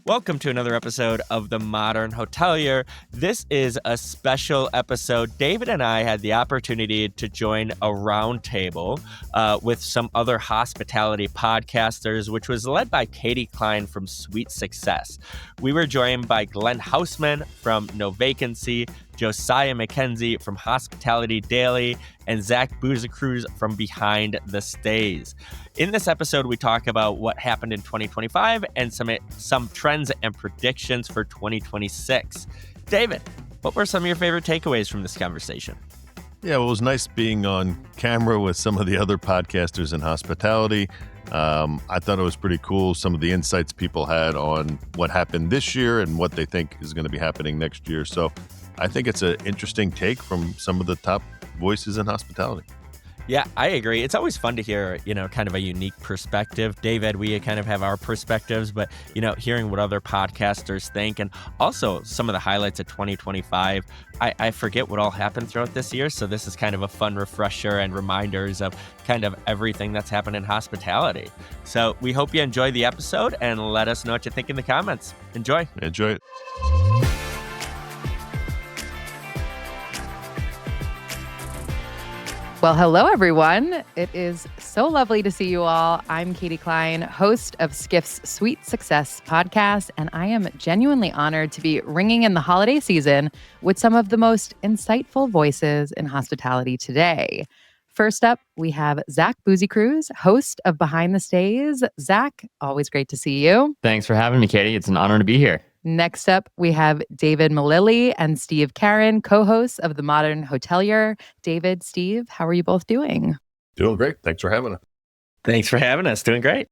Welcome to another episode of The Modern Hotelier. This is a special episode. David and I had the opportunity to join a roundtable with some other hospitality podcasters, which was led by Katie Cline from Sweet Success. We were joined by Glenn Hausmann from No Vacancy, Josiah Mackenzie from Hospitality Daily, and Zach Busekrus from Behind the Stays. In this episode, we talk about what happened in 2025 and some trends and predictions for 2026. David, what were some of your favorite takeaways from this conversation? Yeah, well, it was nice being on camera with some of the other podcasters in hospitality. I thought it was pretty cool, some of the insights people had on what happened this year and what they think is going to be happening next year. So I think it's an interesting take from some of the top voices in hospitality. Yeah, I agree. It's always fun to hear, kind of a unique perspective. David, we kind of have our perspectives, but, hearing what other podcasters think and also some of the highlights of 2025. I forget what all happened throughout this year. So this is kind of a fun refresher and reminders of kind of everything that's happened in hospitality. So we hope you enjoy the episode and let us know what you think in the comments. Enjoy. Enjoy it. Well, hello, everyone. It is so lovely to see you all. I'm Katie Cline, host of Skift's Sweet Success podcast, and I am genuinely honored to be ringing in the holiday season with some of the most insightful voices in hospitality today. First up, we have Zach Busekrus, host of Behind the Stays. Zach, always great to see you. Thanks for having me, Katie. It's an honor to be here. Next up, we have David Millili and Steve Carran, co-hosts of The Modern Hotelier. David, Steve, how are you both doing? Doing great. Thanks for having us. Thanks for having us. Doing great.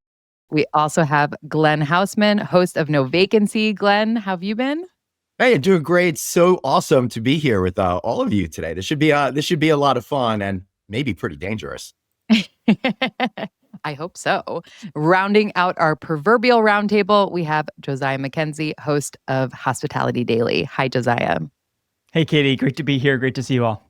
We also have Glenn Hausmann, host of No Vacancy. Glenn, how have you been? Hey, doing great. So awesome to be here with all of you today. This should be a lot of fun and maybe pretty dangerous. I hope so. Rounding out our proverbial roundtable, we have Josiah Mackenzie, host of Hospitality Daily. Hi, Josiah. Hey, Katie. Great to be here. Great to see you all.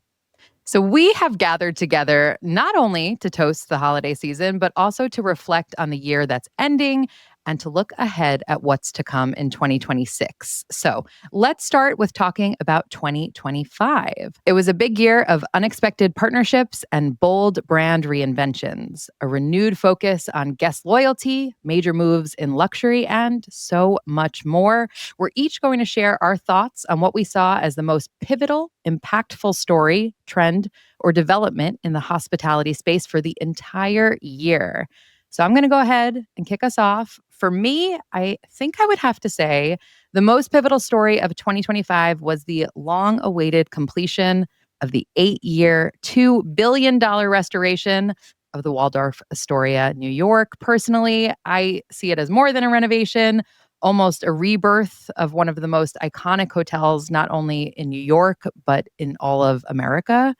So we have gathered together not only to toast the holiday season, but also to reflect on the year that's ending and to look ahead at what's to come in 2026. So let's start with talking about 2025. It was a big year of unexpected partnerships and bold brand reinventions, a renewed focus on guest loyalty, major moves in luxury, and so much more. We're each going to share our thoughts on what we saw as the most pivotal, impactful story, trend, or development in the hospitality space for the entire year. So I'm going to go ahead and kick us off. For me, I think I would have to say the most pivotal story of 2025 was the long-awaited completion of the 8-year, $2 billion restoration of the Waldorf Astoria, New York. Personally, I see it as more than a renovation, almost a rebirth of one of the most iconic hotels, not only in New York, but in all of America.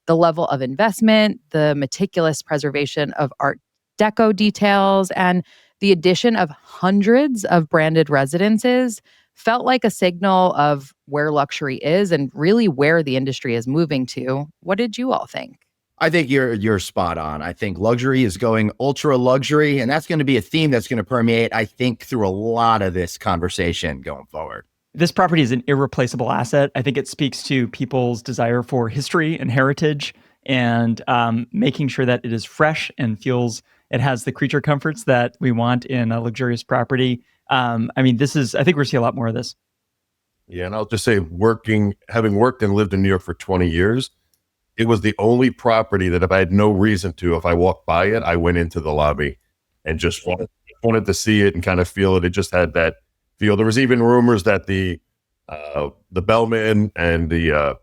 The level of investment, the meticulous preservation of Art Deco details, and the addition of hundreds of branded residences felt like a signal of where luxury is and really where the industry is moving to. What did you all think? I think you're spot on. I think luxury is going ultra luxury, and that's going to be a theme that's going to permeate, I think, through a lot of this conversation going forward. This property is an irreplaceable asset. I think it speaks to people's desire for history and heritage and making sure that it is fresh and feels it has the creature comforts that we want in a luxurious property. I think we're going to see a lot more of this. Yeah, and I'll just say, having worked and lived in New York for 20 years, it was the only property that if I had no reason to, if I walked by it, I went into the lobby and just wanted to see it and kind of feel it. It just had that feel. There was even rumors that the bellman and the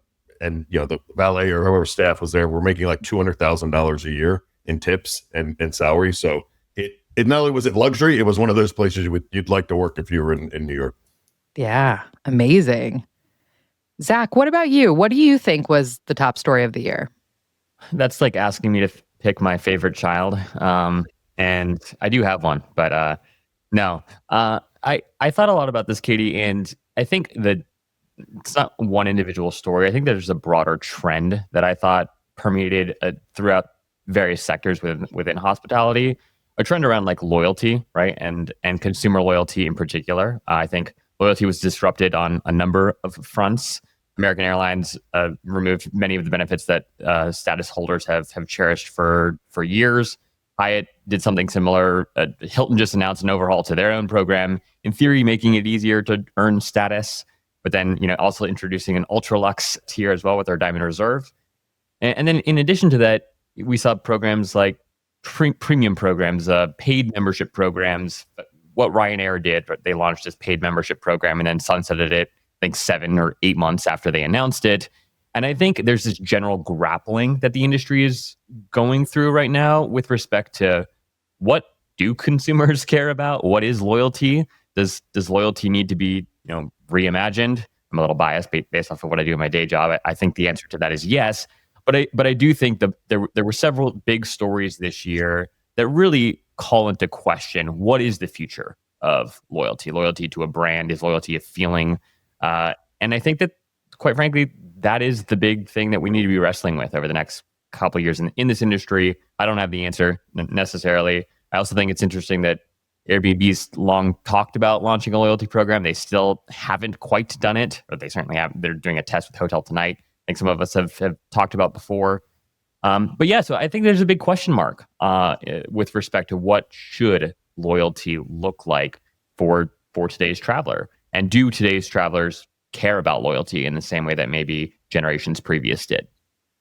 valet or whoever staff was there were making like $200,000 a year in tips and salary. So it not only was it luxury, it was one of those places you'd like to work if you were in New York. Yeah, amazing. Zach, what about you? What do you think was the top story of the year? That's like asking me to pick my favorite child. And I do have one, but no. I thought a lot about this, Katie, and I think that it's not one individual story. I think there's a broader trend that I thought permeated throughout various sectors within hospitality a trend around like loyalty, right? And consumer loyalty in particular. I think loyalty was disrupted on a number of fronts. American Airlines removed many of the benefits that status holders have cherished for years. Hyatt did something similar. Hilton just announced an overhaul to their own program, in theory, making it easier to earn status, but then also introducing an ultra luxe tier as well with their Diamond Reserve. And then in addition to that, we saw programs like premium programs, paid membership programs. What Ryanair did, they launched this paid membership program and then sunsetted it, I think 7 or 8 months after they announced it. And I think there's this general grappling that the industry is going through right now with respect to what do consumers care about? What is loyalty? Does loyalty need to be reimagined? I'm a little biased based off of what I do in my day job. I think the answer to that is yes. But I do think that there were several big stories this year that really call into question what is the future of loyalty? Loyalty to a brand, is loyalty a feeling? And I think that, quite frankly, that is the big thing that we need to be wrestling with over the next couple of years in this industry. I don't have the answer necessarily. I also think it's interesting that Airbnb's long talked about launching a loyalty program. They still haven't quite done it, or they certainly have. They're doing a test with Hotel Tonight. I think some of us have talked about before. But yeah, so I think there's a big question mark with respect to what should loyalty look like for today's traveler. And do today's travelers care about loyalty in the same way that maybe generations previous did?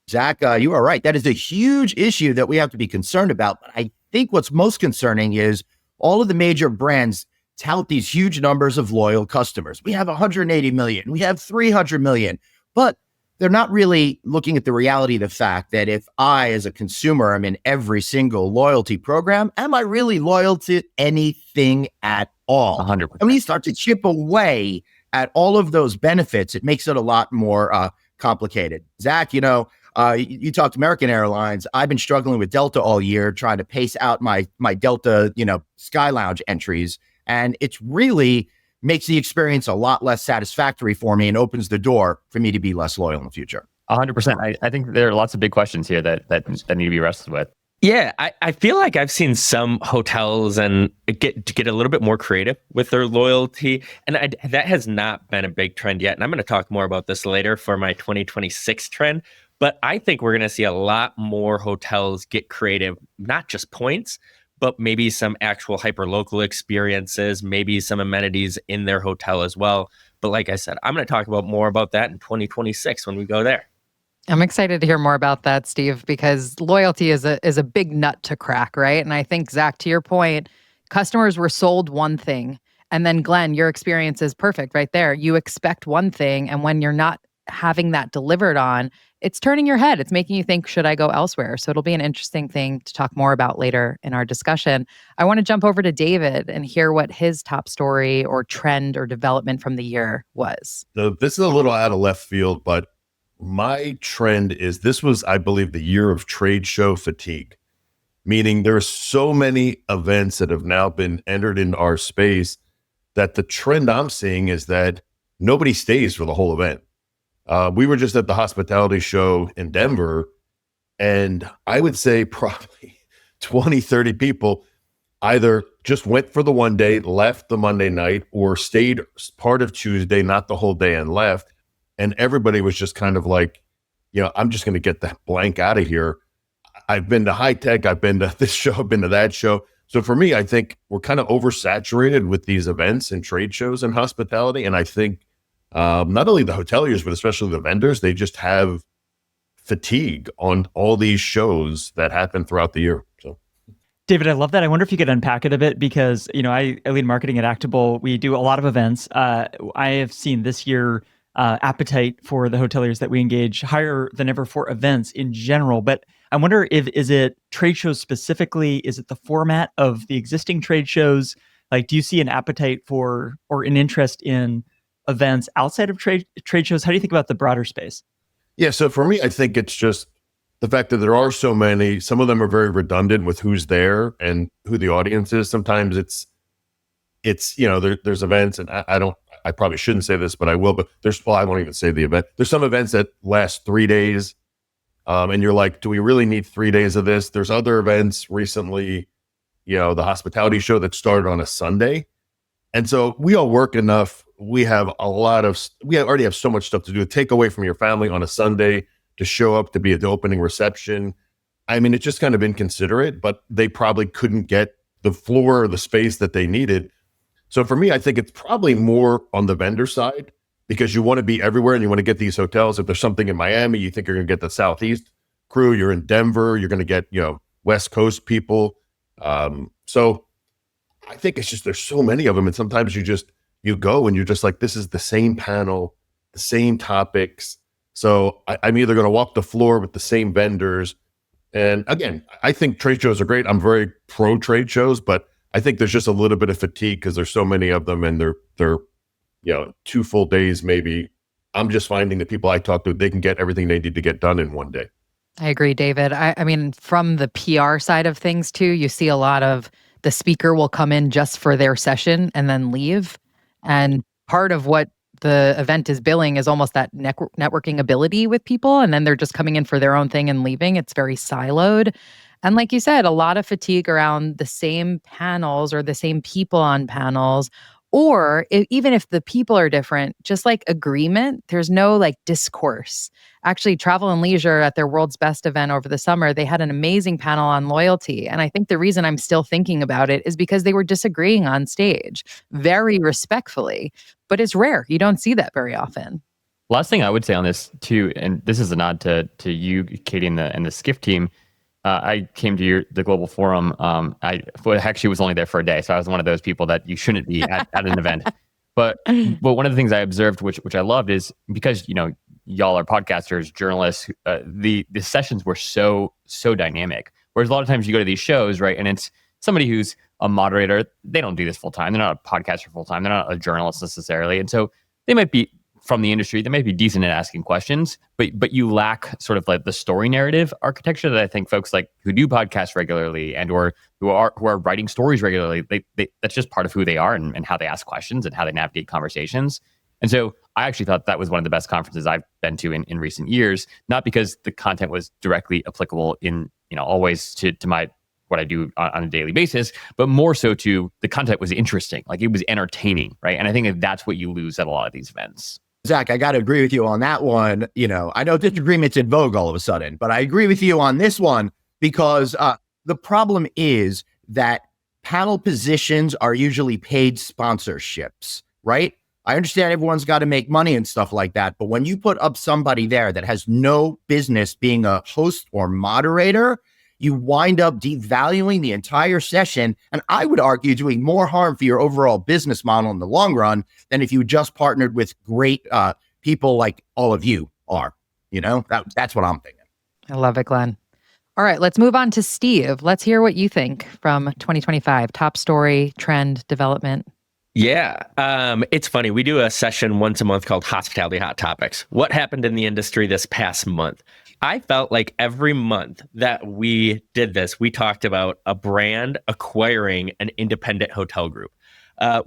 Zach, you are right. That is a huge issue that we have to be concerned about. But I think what's most concerning is all of the major brands tout these huge numbers of loyal customers. We have 180 million. We have 300 million. But they're not really looking at the reality of the fact that if I, as a consumer, am in every single loyalty program, am I really loyal to anything at all? 100%. And when you start to chip away at all of those benefits, it makes it a lot more complicated. Zach, you talked American Airlines. I've been struggling with Delta all year, trying to pace out my Delta, Sky Lounge entries. And it's really makes the experience a lot less satisfactory for me and opens the door for me to be less loyal in the future. 100%. I think there are lots of big questions here that need to be wrestled with. Yeah, I feel like I've seen some hotels and get a little bit more creative with their loyalty, and that has not been a big trend yet. And I'm going to talk more about this later for my 2026 trend. But I think we're going to see a lot more hotels get creative, not just points, but maybe some actual hyper-local experiences, maybe some amenities in their hotel as well. But like I said, I'm going to talk more about that in 2026 when we go there. I'm excited to hear more about that, Steve, because loyalty is a big nut to crack, right? And I think, Zach, to your point, customers were sold one thing. And then, Glenn, your experience is perfect right there. You expect one thing, and when you're not having that delivered on, it's turning your head. It's making you think, should I go elsewhere? So it'll be an interesting thing to talk more about later in our discussion. I want to jump over to David and hear what his top story or trend or development from the year was. So this is a little out of left field, but my trend is this was, I believe, the year of trade show fatigue, meaning there are so many events that have now been entered into our space that the trend I'm seeing is that nobody stays for the whole event. We were just at the hospitality show in Denver, and I would say probably 20, 30 people either just went for the one day, left the Monday night, or stayed part of Tuesday, not the whole day, and left. And everybody was just kind of like, I'm just going to get the blank out of here. I've been to high tech. I've been to this show. I've been to that show. So for me, I think we're kind of oversaturated with these events and trade shows and hospitality. And I think not only the hoteliers, but especially the vendors, they just have fatigue on all these shows that happen throughout the year. So, David, I love that. I wonder if you could unpack it a bit because, I lead marketing at Actable. We do a lot of events. I have seen this year appetite for the hoteliers that we engage higher than ever for events in general. But I wonder is it trade shows specifically? Is it the format of the existing trade shows? Like, do you see an appetite for or an interest in events outside of trade shows? How do you think about the broader space? Yeah, so for me, I think it's just the fact that there are so many. Some of them are very redundant with who's there and who the audience is. Sometimes it's there's events, and I probably shouldn't say this, but I will. But I won't even say the event. There's some events that last 3 days, and you're like, do we really need 3 days of this? There's other events recently the hospitality show that started on a Sunday. And so we all work enough. We already have so much stuff to do. Take away from your family on a Sunday to show up to be at the opening reception. I mean, it's just kind of inconsiderate, but they probably couldn't get the floor or the space that they needed. So for me, I think it's probably more on the vendor side, because you want to be everywhere and you want to get these hotels. If there's something in Miami, you think you're going to get the Southeast crew. You're in Denver, you're going to get, West Coast people. So I think it's just, there's so many of them. And sometimes you go and you're just like, this is the same panel, the same topics. So I'm either going to walk the floor with the same vendors. And again, I think trade shows are great. I'm very pro trade shows, but I think there's just a little bit of fatigue because there's so many of them and they're 2 full days maybe. I'm just finding that people I talk to, they can get everything they need to get done in one day. I agree, David. I mean, from the PR side of things too, you see a lot of the speaker will come in just for their session and then leave. And part of what the event is billing is almost that networking ability with people. And then they're just coming in for their own thing and leaving. It's very siloed. And like you said, a lot of fatigue around the same panels or the same people on panels. Or even if the people are different, just like agreement, there's no like discourse. Actually, Travel and Leisure at their World's Best event over the summer, they had an amazing panel on loyalty. And I think the reason I'm still thinking about it is because they were disagreeing on stage very respectfully. But it's rare. You don't see that very often. Last thing I would say on this too, and this is a nod to you, Katie, and the Skift team. I came to the Global Forum. I actually was only there for a day, so I was one of those people that you shouldn't be at an event. But one of the things I observed, which I loved, is because y'all are podcasters, journalists. The sessions were so dynamic. Whereas a lot of times you go to these shows, right, and it's somebody who's a moderator. They don't do this full time. They're not a podcaster full time. They're not a journalist necessarily, and so they might be from the industry. They might be decent at asking questions, but you lack sort of like the story narrative architecture that I think folks like who do podcasts regularly and or who are writing stories regularly, they that's just part of who they are and how they ask questions and how they navigate conversations. And so I actually thought that was one of the best conferences I've been to in recent years, not because the content was directly applicable in always to my what I do on a daily basis, but more so to the content was interesting, like it was entertaining, right? And I think that's what you lose at a lot of these events. Zach, I got to agree with you on that one. I know disagreement's in vogue all of a sudden, but I agree with you on this one because the problem is that panel positions are usually paid sponsorships, right? I understand everyone's got to make money and stuff like that, but when you put up somebody there that has no business being a host or moderator, you wind up devaluing the entire session. And I would argue doing more harm for your overall business model in the long run than if you just partnered with great people like all of you are. That's what I'm thinking. I love it, Glenn. All right, let's move on to Steve. Let's hear what you think from 2025. Top story, trend, development. Yeah, it's funny. We do a session once a month called Hospitality Hot Topics. What happened in the industry this past month? I felt like every month that we did this, we talked about a brand acquiring an independent hotel group.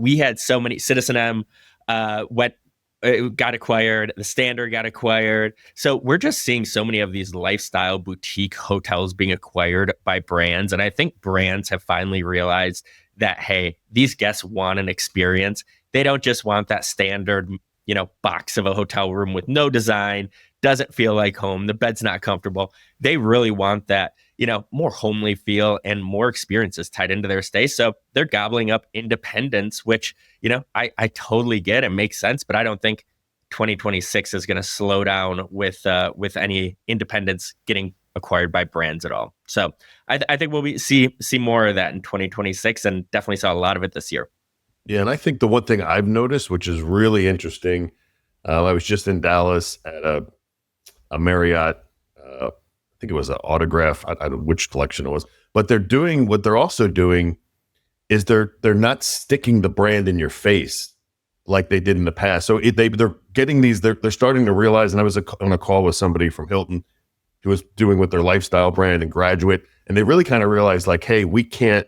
We had so many. Citizen M got acquired. The Standard got acquired. So we're just seeing so many of these lifestyle boutique hotels being acquired by brands. And I think brands have finally realized that, hey, these guests want an experience. They don't just want that standard, box of a hotel room with no design, doesn't feel like home, the bed's not comfortable. They really want that, more homely feel and more experiences tied into their stay. So they're gobbling up independence, which, I totally get. It makes sense, but I don't think 2026 is going to slow down with any independents getting acquired by brands at all. So I think we'll see more of that in 2026, and definitely saw a lot of it this year. Yeah, and I think the one thing I've noticed, which is really interesting, I was just in Dallas at a Marriott, I think it was an autograph, I don't know which collection it was, but what they're also doing is they're not sticking the brand in your face like they did in the past. So they're getting these, they're starting to realize, and I was on a call with somebody from Hilton who was doing with their lifestyle brand and Graduate, and they really kind of realized like, hey, we can't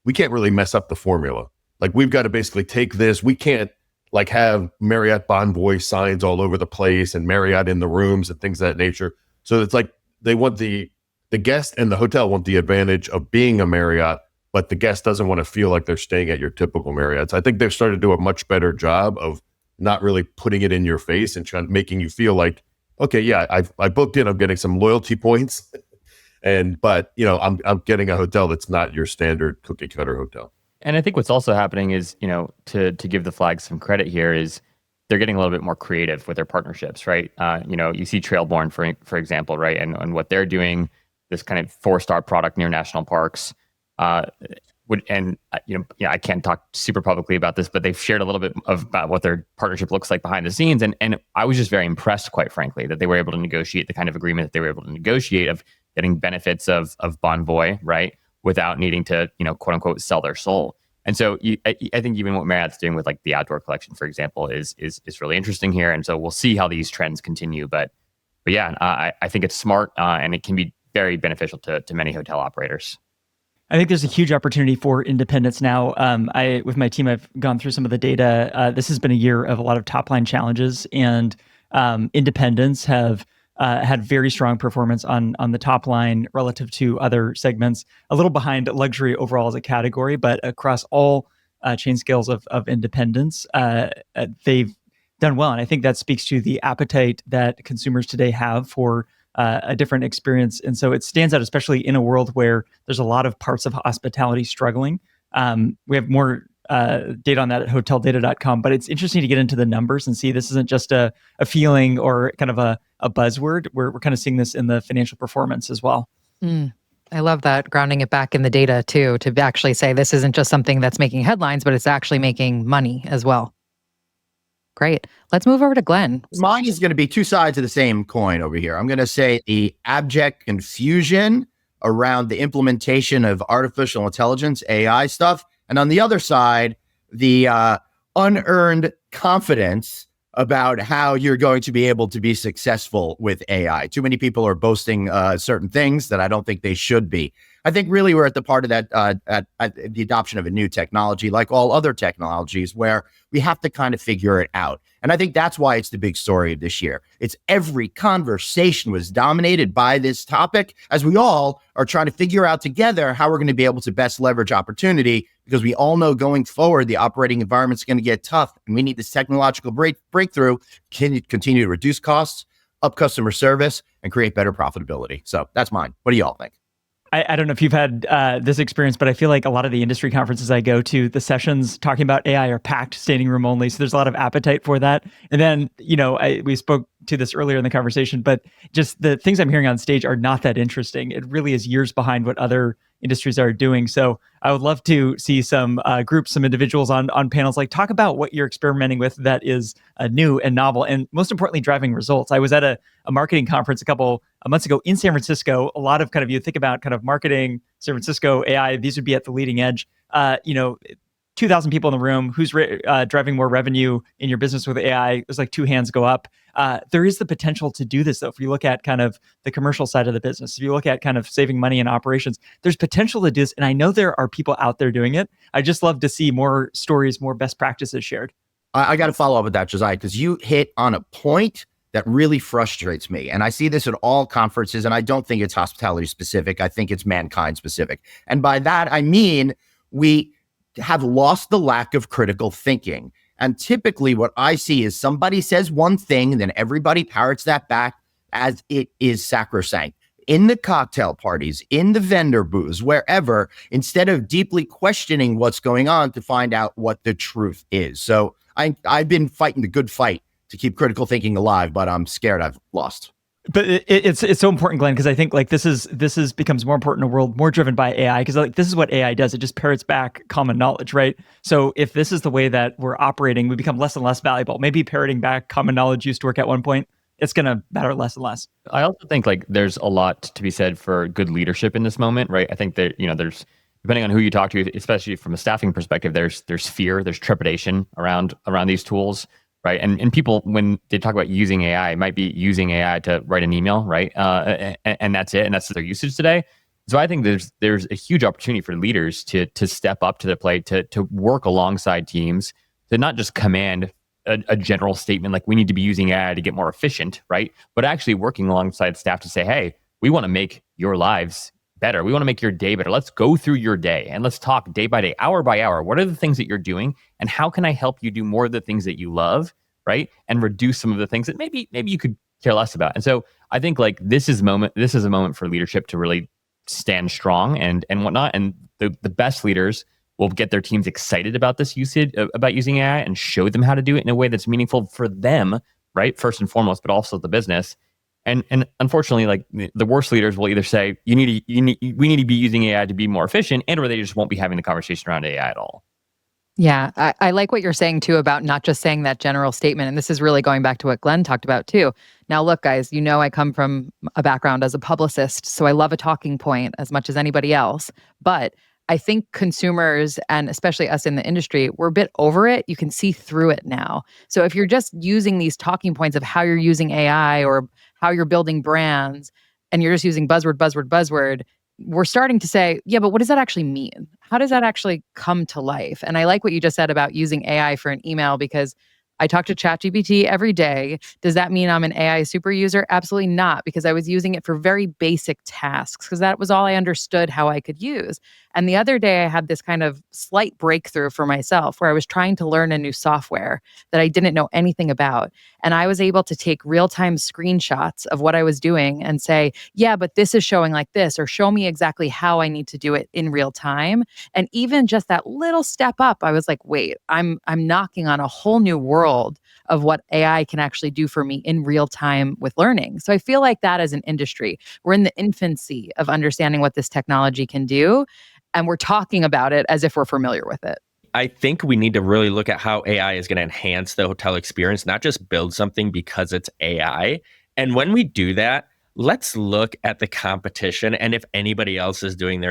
really mess up the formula. Like we've got to basically take this. We can't like have Marriott Bonvoy signs all over the place and Marriott in the rooms and things of that nature. So it's like they want the guest and the hotel want the advantage of being a Marriott, but the guest doesn't want to feel like they're staying at your typical Marriott's. I think they've started to do a much better job of not really putting it in your face and making you feel like, okay, yeah, I booked in, I'm getting some loyalty points, but I'm getting a hotel that's not your standard cookie cutter hotel. And I think what's also happening is, to give the flag some credit here, is they're getting a little bit more creative with their partnerships, right? You see Trailborn, for example, right? And what they're doing, this kind of 4-star product near national parks. I can't talk super publicly about this, but they've shared a little bit about what their partnership looks like behind the scenes. And I was just very impressed, quite frankly, that they were able to negotiate the kind of agreement that they were able to negotiate of getting benefits of Bonvoy, right? Without needing to, quote unquote, sell their soul. And so I think even what Marriott's doing with like the outdoor collection, for example, is really interesting here. And so we'll see how these trends continue. But yeah, I think it's smart and it can be very beneficial to many hotel operators. I think there's a huge opportunity for independence now. With my team, I've gone through some of the data. This has been a year of a lot of top line challenges, and independents have had very strong performance on the top line relative to other segments. A little behind luxury overall as a category, but across all chain scales of independents, they've done well. And I think that speaks to the appetite that consumers today have for a different experience. And so it stands out, especially in a world where there's a lot of parts of hospitality struggling. We have more data on that at hoteldata.com, but it's interesting to get into the numbers and see this isn't just a feeling or kind of a buzzword. We're kind of seeing this in the financial performance as well. I love that, grounding it back in the data too, to actually say this isn't just something that's making headlines, but it's actually making money as well. Great. Let's move over to Glenn. Mine is going to be two sides of the same coin over here. I'm going to say the abject confusion around the implementation of artificial intelligence, AI stuff. And on the other side, the unearned confidence about how you're going to be able to be successful with AI. Too many people are boasting certain things that I don't think they should be. I think really we're at the part of that, at the adoption of a new technology, like all other technologies, where we have to kind of figure it out. And I think that's why it's the big story of this year. It's every conversation was dominated by this topic, as we all are trying to figure out together how we're going to be able to best leverage opportunity, because we all know going forward, the operating environment's going to get tough, and we need this technological breakthrough, continue to reduce costs, up customer service, and create better profitability. So that's mine. What do you all think? I don't know if you've had this experience, but I feel like a lot of the industry conferences I go to, the sessions talking about AI are packed, standing room only. So there's a lot of appetite for that. And then, we spoke to this earlier in the conversation, but just the things I'm hearing on stage are not that interesting. It really is years behind what other industries are doing. So I would love to see some groups, some individuals on panels, like talk about what you're experimenting with that is new and novel, and most importantly, driving results. I was at a marketing conference a couple of months ago in San Francisco. A lot of you think about kind of marketing, San Francisco, AI, these would be at the leading edge. 2,000 people in the room, who's driving more revenue in your business with AI? There's like 2 hands go up. There is the potential to do this, though. If you look at kind of the commercial side of the business, if you look at kind of saving money in operations, there's potential to do this. And I know there are people out there doing it. I just love to see more stories, more best practices shared. I got to follow up with that, Josiah, because you hit on a point that really frustrates me. And I see this at all conferences, and I don't think it's hospitality specific. I think it's mankind specific. And by that, I mean, we have lost the lack of critical thinking. And typically what I see is somebody says one thing, and then everybody parrots that back as it is sacrosanct. In the cocktail parties, in the vendor booths, wherever, instead of deeply questioning what's going on to find out what the truth is. So I've been fighting the good fight to keep critical thinking alive, but I'm scared I've lost. But it's so important, Glenn, because I think like this becomes more important in a world more driven by AI, because like this is what AI does. It just parrots back common knowledge, right? So if this is the way that we're operating, we become less and less valuable. Maybe parroting back common knowledge used to work at one point. It's going to matter less and less. I also think like there's a lot to be said for good leadership in this moment, right? I think that, there's, depending on who you talk to, especially from a staffing perspective, there's fear, there's trepidation around these tools. Right. And people, when they talk about using AI, might be using AI to write an email, right? And that's it. And that's their usage today. So I think there's a huge opportunity for leaders to step up to the plate, to work alongside teams, to not just command a general statement like we need to be using AI to get more efficient, right? But actually working alongside staff to say, hey, we want to make your lives better. We want to make your day better. Let's go through your day and let's talk day by day, hour by hour. What are the things that you're doing and how can I help you do more of the things that you love, right? And reduce some of the things that maybe you could care less about. And so I think like this is a moment for leadership to really stand strong and whatnot. And the best leaders will get their teams excited about this usage, about using AI, and show them how to do it in a way that's meaningful for them, right? First and foremost, but also the business. And unfortunately, like the worst leaders will either say we need to be using AI to be more efficient, and or they just won't be having the conversation around AI at all. Yeah, I like what you're saying too about not just saying that general statement. And this is really going back to what Glenn talked about too. Now, look, guys, I come from a background as a publicist, so I love a talking point as much as anybody else. But I think consumers, and especially us in the industry, we're a bit over it. You can see through it now. So if you're just using these talking points of how you're using AI or how you're building brands, and you're just using buzzword, we're starting to say, yeah, but what does that actually mean? How does that actually come to life? And I like what you just said about using AI for an email, because I talk to ChatGPT every day. Does that mean I'm an AI super user? Absolutely not, because I was using it for very basic tasks, because that was all I understood how I could use. And the other day I had this kind of slight breakthrough for myself where I was trying to learn a new software that I didn't know anything about. And I was able to take real-time screenshots of what I was doing and say, yeah, but this is showing like this, or show me exactly how I need to do it in real time. And even just that little step up, I was like, wait, I'm knocking on a whole new world of what AI can actually do for me in real time with learning. So I feel like that as an industry, we're in the infancy of understanding what this technology can do, and we're talking about it as if we're familiar with it. I think we need to really look at how AI is going to enhance the hotel experience, not just build something because it's AI. And when we do that, let's look at the competition and if anybody else is doing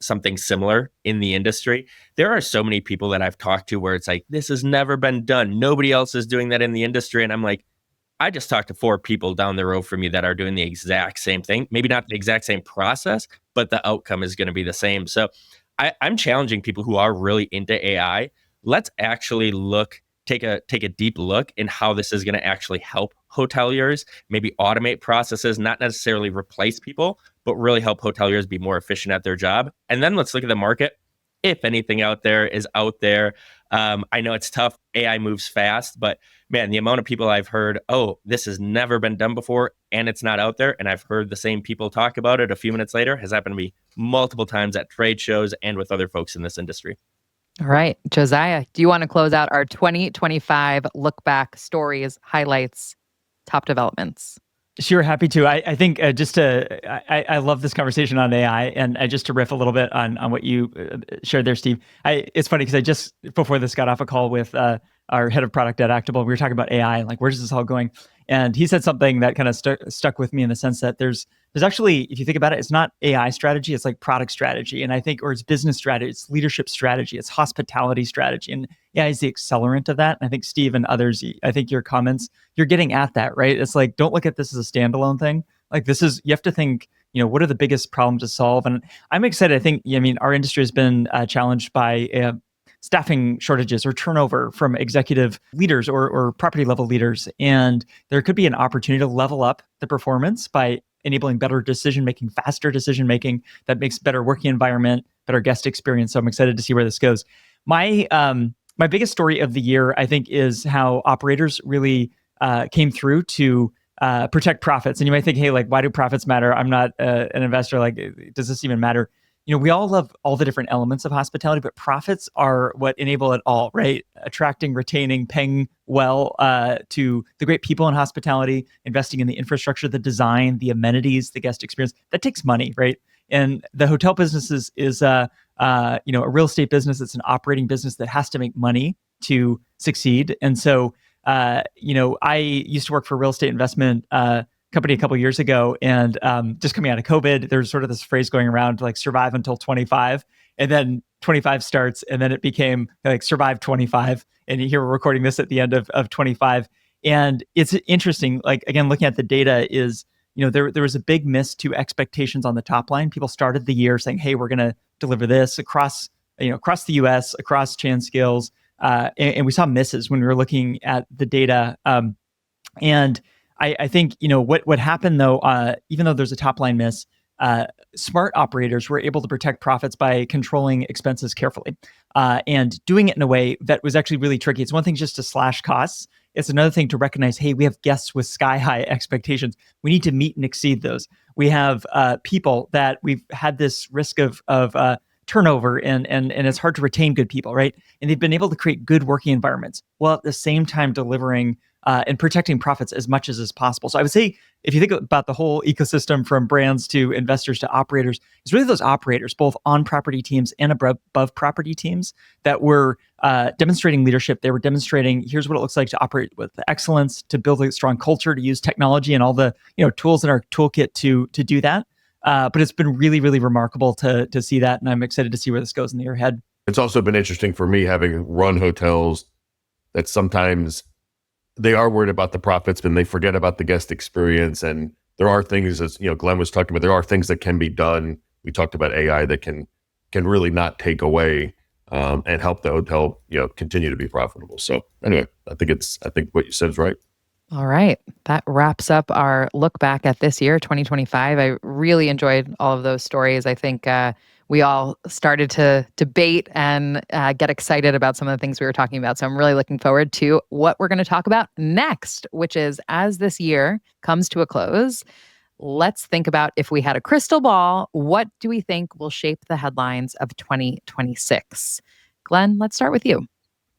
something similar in the industry. There are so many people that I've talked to where it's like, this has never been done. Nobody else is doing that in the industry. And I'm like, I just talked to 4 people down the road from you that are doing the exact same thing. Maybe not the exact same process, but the outcome is going to be the same. So I'm challenging people who are really into AI. Let's actually take a deep look in how this is going to actually help hoteliers, maybe automate processes, not necessarily replace people, but really help hoteliers be more efficient at their job. And then let's look at the market. If anything out there is out there, I know it's tough. AI moves fast, but man, the amount of people I've heard, oh, this has never been done before and it's not out there. And I've heard the same people talk about it a few minutes later has happened to me multiple times at trade shows and with other folks in this industry. All right, Josiah, do you want to close out our 2025 look back stories, highlights, top developments? Sure, happy to. I think I love this conversation on AI, and just to riff a little bit on what you shared there, Steve. It's funny because I just before this got off a call with our head of product at Actable. We were talking about AI and like where's this all going, and he said something that kind of stuck with me in the sense that there's actually, if you think about it, it's not AI strategy, it's like product strategy, and I think, or it's business strategy, it's leadership strategy, it's hospitality strategy, and AI is the accelerant of that. And I think Steve and others, I think your comments, you're getting at that, right? It's like, don't look at this as a standalone thing. Like this is, you have to think, what are the biggest problems to solve? And I'm excited. I think, our industry has been challenged by staffing shortages or turnover from executive leaders or property level leaders. And there could be an opportunity to level up the performance by enabling better decision-making, faster decision-making that makes better working environment, better guest experience. So I'm excited to see where this goes. My biggest story of the year, I think, is how operators really came through to protect profits. And you might think, hey, like, why do profits matter? I'm not an investor. Like, does this even matter? We all love all the different elements of hospitality, but profits are what enable it all, right? Attracting, retaining, paying well to the great people in hospitality, investing in the infrastructure, the design, the amenities, the guest experience. That takes money, right? And the hotel business is a real estate business. It's an operating business that has to make money to succeed. And so, I used to work for a real estate investment company a couple of years ago, and just coming out of COVID, there's sort of this phrase going around like survive until 25, and then 25 starts, and then it became like survive 25. And here we're recording this at the end of 25, and it's interesting. Like again, looking at the data is, there was a big miss to expectations on the top line. People started the year saying, "Hey, we're going to deliver this across the U.S., across chain scales," and we saw misses when we were looking at the data. And I think, what happened though, even though there's a top line miss, smart operators were able to protect profits by controlling expenses carefully and doing it in a way that was actually really tricky. It's one thing just to slash costs. It's another thing to recognize, hey, we have guests with sky high expectations. We need to meet and exceed those. We have people that we've had this risk of turnover and it's hard to retain good people, right? And they've been able to create good working environments while at the same time delivering and protecting profits as much as is possible. So I would say, if you think about the whole ecosystem from brands to investors to operators, it's really those operators, both on property teams and above property teams, that were demonstrating leadership. They were demonstrating, here's what it looks like to operate with excellence, to build a strong culture, to use technology and all the tools in our toolkit to do that. But it's been really, really remarkable to see that, and I'm excited to see where this goes in the year ahead. It's also been interesting for me having run hotels that sometimes they are worried about the profits and they forget about the guest experience. And there are things, as Glenn was talking about, there are things that can be done. We talked about AI that can really not take away and help the hotel continue to be profitable. So anyway, I think what you said is right. All right. That wraps up our look back at this year, 2025. I really enjoyed all of those stories. I think we all started to debate and get excited about some of the things we were talking about. So I'm really looking forward to what we're going to talk about next, which is, as this year comes to a close, let's think about, if we had a crystal ball, what do we think will shape the headlines of 2026? Glenn, let's start with you.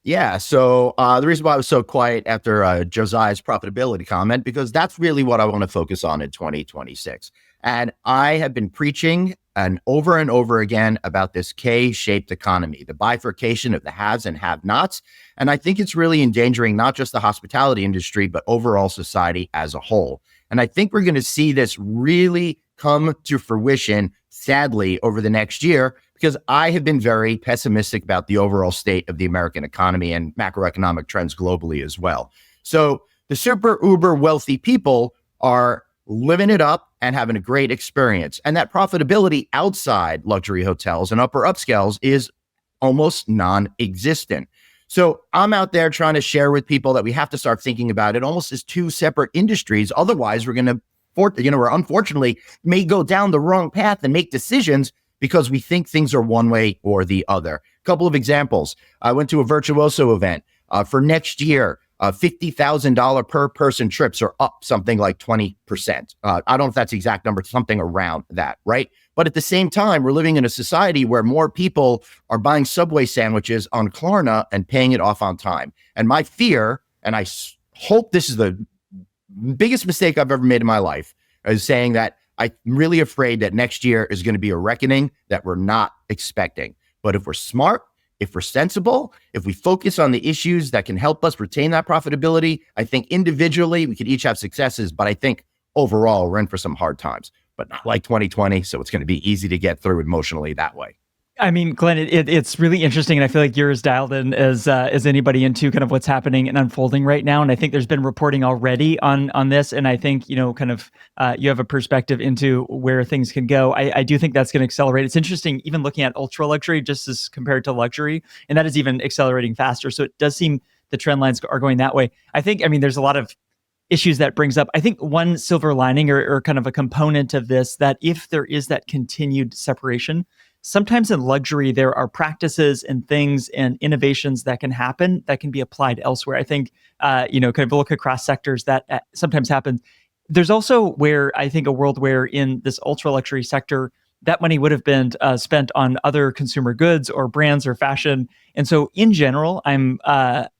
Yeah. So the reason why I was so quiet after Josiah's profitability comment, because that's really what I want to focus on in 2026. And I have been preaching and over again about this K-shaped economy, the bifurcation of the haves and have-nots. And I think it's really endangering not just the hospitality industry, but overall society as a whole. And I think we're going to see this really come to fruition, sadly, over the next year, because I have been very pessimistic about the overall state of the American economy and macroeconomic trends globally as well. So the super uber wealthy people are living it up and having a great experience. And that profitability outside luxury hotels and upper upscales is almost non-existent. So I'm out there trying to share with people that we have to start thinking about it almost as two separate industries. Otherwise, we're going to, we're unfortunately may go down the wrong path and make decisions because we think things are one way or the other. A couple of examples. I went to a Virtuoso event for next year. $50,000 per person trips are up something like 20%. I don't know if that's the exact number, something around that, right? But at the same time, we're living in a society where more people are buying Subway sandwiches on Klarna and paying it off on time. And my fear, and I hope this is the biggest mistake I've ever made in my life, is saying that I'm really afraid that next year is going to be a reckoning that we're not expecting. But if we're smart, if we're sensible, if we focus on the issues that can help us retain that profitability, I think individually we could each have successes, but I think overall we're in for some hard times, but not like 2020. So it's going to be easy to get through emotionally that way. I mean, Glenn, it's really interesting, and I feel like you're as dialed in as anybody into kind of what's happening and unfolding right now. And I think there's been reporting already on this, and I think you have a perspective into where things can go. I do think that's going to accelerate. It's interesting, even looking at ultra luxury, just as compared to luxury, and that is even accelerating faster. So it does seem the trend lines are going that way. I think, there's a lot of issues that brings up. I think one silver lining or kind of a component of this, that if there is that continued separation, sometimes in luxury, there are practices and things and innovations that can happen that can be applied elsewhere. I think, kind of look across sectors that sometimes happens. There's also where I think a world where in this ultra luxury sector, that money would have been spent on other consumer goods or brands or fashion. And so in general, I'm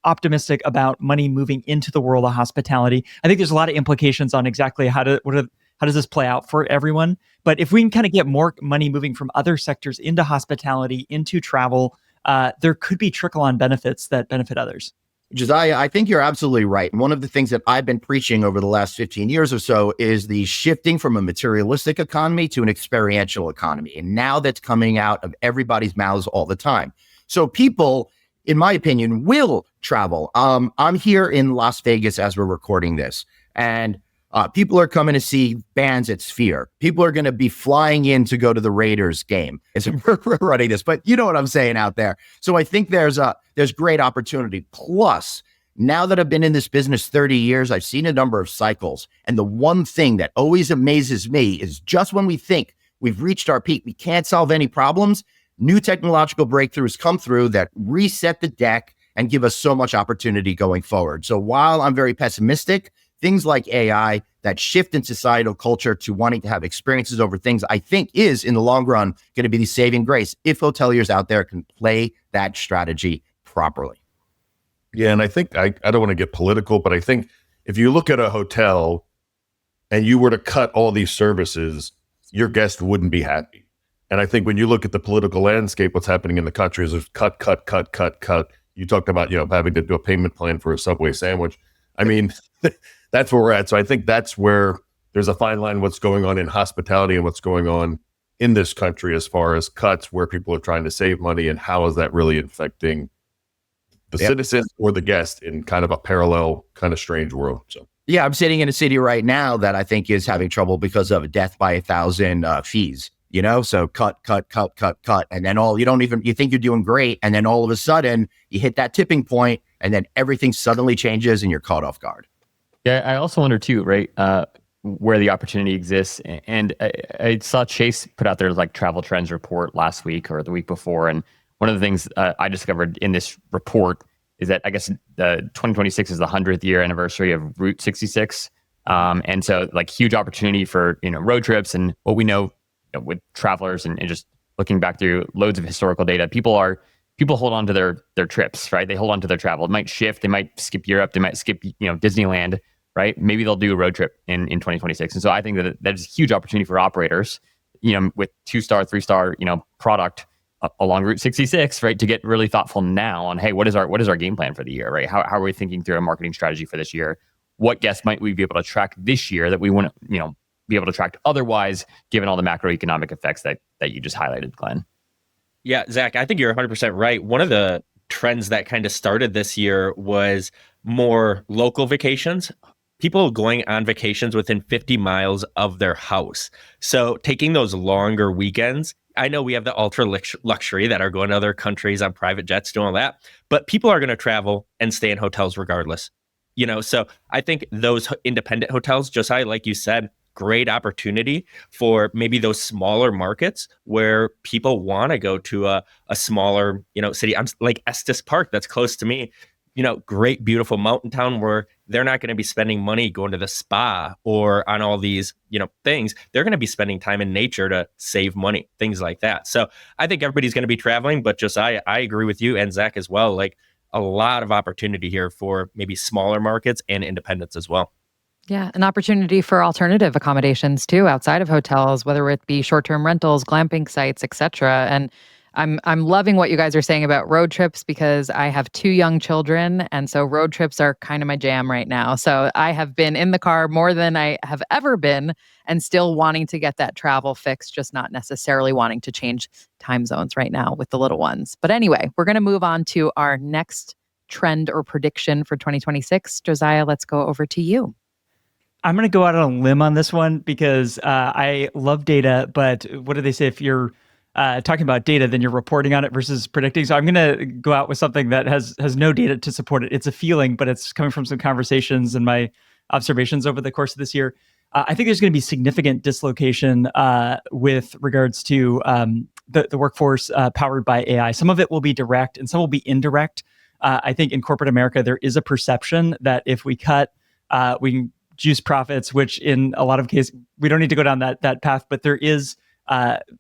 optimistic about money moving into the world of hospitality. I think there's a lot of implications on exactly how does this play out for everyone? But if we can kind of get more money moving from other sectors into hospitality, into travel, there could be trickle-on benefits that benefit others. Josiah, I think you're absolutely right. And one of the things that I've been preaching over the last 15 years or so is the shifting from a materialistic economy to an experiential economy. And now that's coming out of everybody's mouths all the time. So people, in my opinion, will travel. I'm here in Las Vegas as we're recording this. And people are coming to see bands at Sphere. People are going to be flying in to go to the Raiders game. We're running this, but you know what I'm saying out there. So I think there's great opportunity. Plus, now that I've been in this business 30 years, I've seen a number of cycles. And the one thing that always amazes me is just when we think we've reached our peak. We can't solve any problems. New technological breakthroughs come through that reset the deck and give us so much opportunity going forward. So while I'm very pessimistic, things like AI, that shift in societal culture to wanting to have experiences over things, I think is in the long run going to be the saving grace if hoteliers out there can play that strategy properly. Yeah, and I think I don't want to get political, but I think if you look at a hotel and you were to cut all these services, your guest wouldn't be happy. And I think when you look at the political landscape, what's happening in the country is cut. You talked about, having to do a payment plan for a Subway sandwich. I mean, that's where we're at. So I think that's where there's a fine line, what's going on in hospitality and what's going on in this country as far as cuts, where people are trying to save money, and how is that really affecting the citizens or the guest in kind of a parallel, kind of strange world. So yeah, I'm sitting in a city right now that I think is having trouble because of death by 1,000 fees. So cut. And then you think you're doing great. And then all of a sudden you hit that tipping point and then everything suddenly changes and you're caught off guard. Yeah, I also wonder too, right, where the opportunity exists. And I saw Chase put out their travel trends report last week or the week before. And one of the things I discovered in this report is that I guess 2026 is the 100th year anniversary of Route 66. And so huge opportunity for, road trips. And what we know with travelers and just looking back through loads of historical data, people hold on to their trips, right? They hold on to their travel. It might shift. They might skip Europe. They might skip, Disneyland, right? Maybe they'll do a road trip in 2026. And so I think that is a huge opportunity for operators, with 2-star, 3-star, product along Route 66, right? To get really thoughtful now on, hey, what is our game plan for the year, right? How are we thinking through a marketing strategy for this year? What guests might we be able to attract this year that we wouldn't, be able to attract otherwise, given all the macroeconomic effects that you just highlighted, Glenn? Yeah, Zach, I think you're 100% right. One of the trends that kind of started this year was more local vacations. People going on vacations within 50 miles of their house. So taking those longer weekends, I know we have the ultra luxury that are going to other countries on private jets, doing all that, but people are going to travel and stay in hotels regardless. So I think those independent hotels, Josiah, like you said, great opportunity for maybe those smaller markets where people want to go to a smaller, city. I'm like Estes Park, that's close to me, great, beautiful mountain town where they're not going to be spending money going to the spa or on all these, things. They're going to be spending time in nature to save money, things like that. So I think everybody's going to be traveling, but Josiah, I agree with you and Zach as well. A lot of opportunity here for maybe smaller markets and independents as well. Yeah, an opportunity for alternative accommodations too, outside of hotels, whether it be short-term rentals, glamping sites, etc. And I'm loving what you guys are saying about road trips because I have 2 young children, and so road trips are kind of my jam right now. So I have been in the car more than I have ever been, and still wanting to get that travel fix, just not necessarily wanting to change time zones right now with the little ones. But anyway, we're going to move on to our next trend or prediction for 2026. Josiah, let's go over to you. I'm going to go out on a limb on this one because I love data, but what do they say? If you're talking about data, then you're reporting on it versus predicting. So I'm going to go out with something that has no data to support it. It's a feeling, but it's coming from some conversations and my observations over the course of this year. I think there's going to be significant dislocation with regards to the workforce powered by AI. Some of it will be direct and some will be indirect. I think in corporate America, there is a perception that if we cut, we can juice profits, which in a lot of cases, we don't need to go down that path, but there is,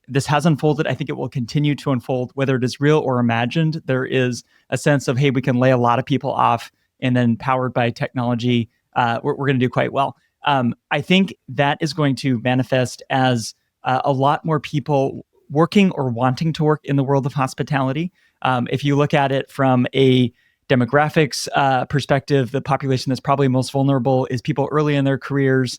this has unfolded. I think it will continue to unfold, whether it is real or imagined. There is a sense of, hey, we can lay a lot of people off and then powered by technology, we're going to do quite well. I think that is going to manifest as a lot more people working or wanting to work in the world of hospitality. If you look at it from a demographics perspective, the population that's probably most vulnerable is people early in their careers,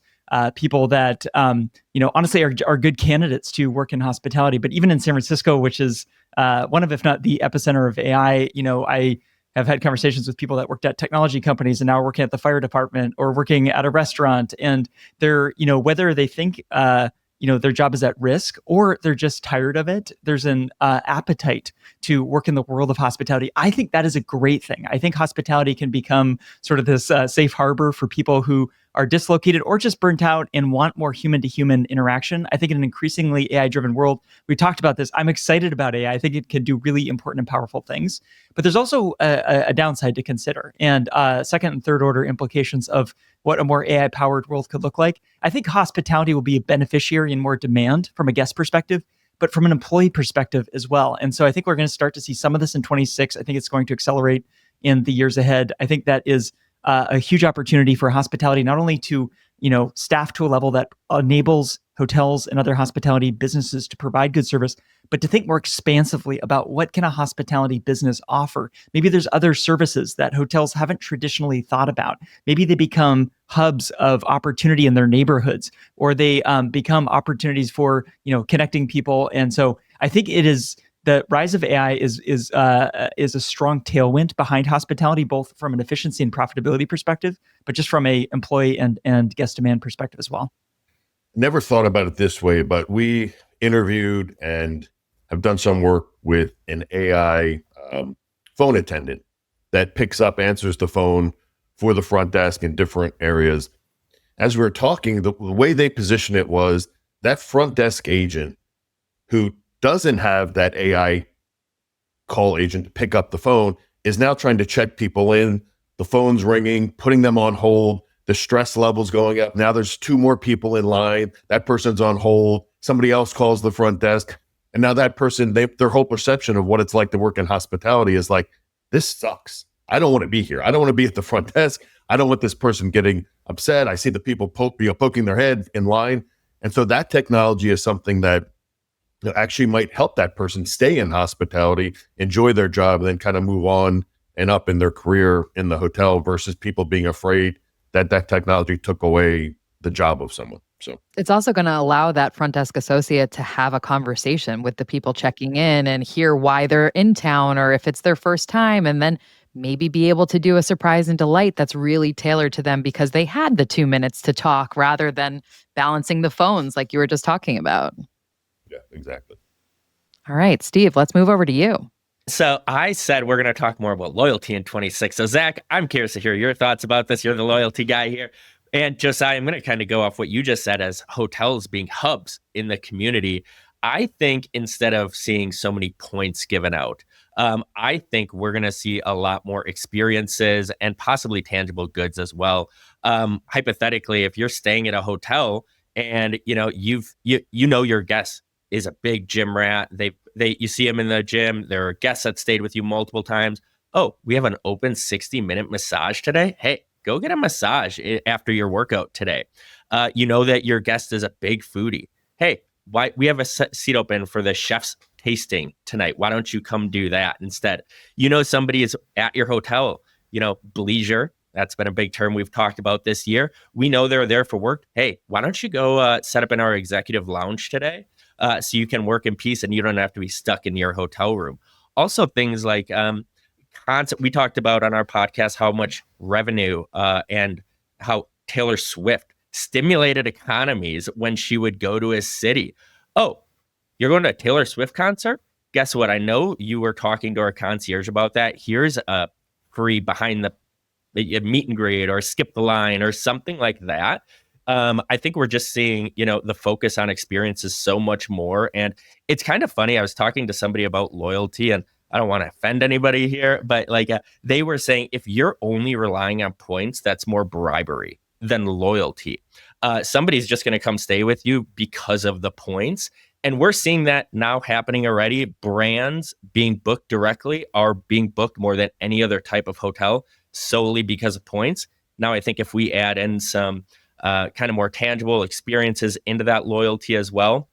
people that, honestly are good candidates to work in hospitality. But even in San Francisco, which is one of, if not the epicenter of AI, I have had conversations with people that worked at technology companies and now are working at the fire department or working at a restaurant. And they're, whether they think, their job is at risk or they're just tired of it, there's an appetite to work in the world of hospitality. I think that is a great thing. I think hospitality can become sort of this safe harbor for people who are dislocated or just burnt out and want more human-to-human interaction. I think in an increasingly AI-driven world, we talked about this. I'm excited about AI. I think it can do really important and powerful things. But there's also a downside to consider, and second and third order implications of what a more AI-powered world could look like. I think hospitality will be a beneficiary in more demand from a guest perspective, but from an employee perspective as well. And so I think we're going to start to see some of this in 26. I think it's going to accelerate in the years ahead. I think that is a huge opportunity for hospitality, not only to, staff to a level that enables hotels and other hospitality businesses to provide good service, but to think more expansively about what can a hospitality business offer. Maybe there's other services that hotels haven't traditionally thought about. Maybe they become hubs of opportunity in their neighborhoods, or they become opportunities for, connecting people. And so I think it is the rise of AI is a strong tailwind behind hospitality, both from an efficiency and profitability perspective, but just from a employee and guest demand perspective as well. Never thought about it this way, but we interviewed and have done some work with an AI phone attendant that picks up, answers the phone for the front desk in different areas. As we were talking, the way they position it was that front desk agent who doesn't have that AI call agent to pick up the phone is now trying to check people in. The phone's ringing, putting them on hold. The stress level's going up. Now there's 2 more people in line. That person's on hold. Somebody else calls the front desk. And now that person, their whole perception of what it's like to work in hospitality is like, this sucks. I don't want to be here. I don't want to be at the front desk. I don't want this person getting upset. I see the people poking their head in line. And so that technology is something that actually might help that person stay in hospitality, enjoy their job, and then kind of move on and up in their career in the hotel versus people being afraid that technology took away the job of someone. So it's also going to allow that front desk associate to have a conversation with the people checking in and hear why they're in town or if it's their first time, and then maybe be able to do a surprise and delight that's really tailored to them because they had the 2 minutes to talk rather than balancing the phones like you were just talking about. Yeah, exactly. All right, Steve, let's move over to you. So I said we're going to talk more about loyalty in 26. So Zach, I'm curious to hear your thoughts about this. You're the loyalty guy here. And Josiah, I'm going to kind of go off what you just said as hotels being hubs in the community. I think instead of seeing so many points given out, I think we're going to see a lot more experiences and possibly tangible goods as well. Hypothetically, if you're staying at a hotel and your guest is a big gym rat, you see them in the gym. There are guests that stayed with you multiple times. Oh, we have an open 60-minute massage today. Hey, go get a massage after your workout today. You know that your guest is a big foodie. Hey, why we have a seat open for the chef's tasting tonight. Why don't you come do that instead? Somebody is at your hotel, bleisure. That's been a big term we've talked about this year. We know they're there for work. Hey, why don't you go set up in our executive lounge today so you can work in peace and you don't have to be stuck in your hotel room. Also, things like we talked about on our podcast how much revenue and how Taylor Swift stimulated economies when she would go to a city. Oh, you're going to a Taylor Swift concert? Guess what? I know you were talking to our concierge about that. Here's a free behind the meet and greet or skip the line or something like that. I think we're just seeing, the focus on experiences so much more. And it's kind of funny. I was talking to somebody about loyalty, and I don't want to offend anybody here, but they were saying if you're only relying on points, that's more bribery than loyalty. Somebody's just going to come stay with you because of the points. And we're seeing that now happening already. Brands being booked directly are being booked more than any other type of hotel solely because of points. Now, I think if we add in some kind of more tangible experiences into that loyalty as well,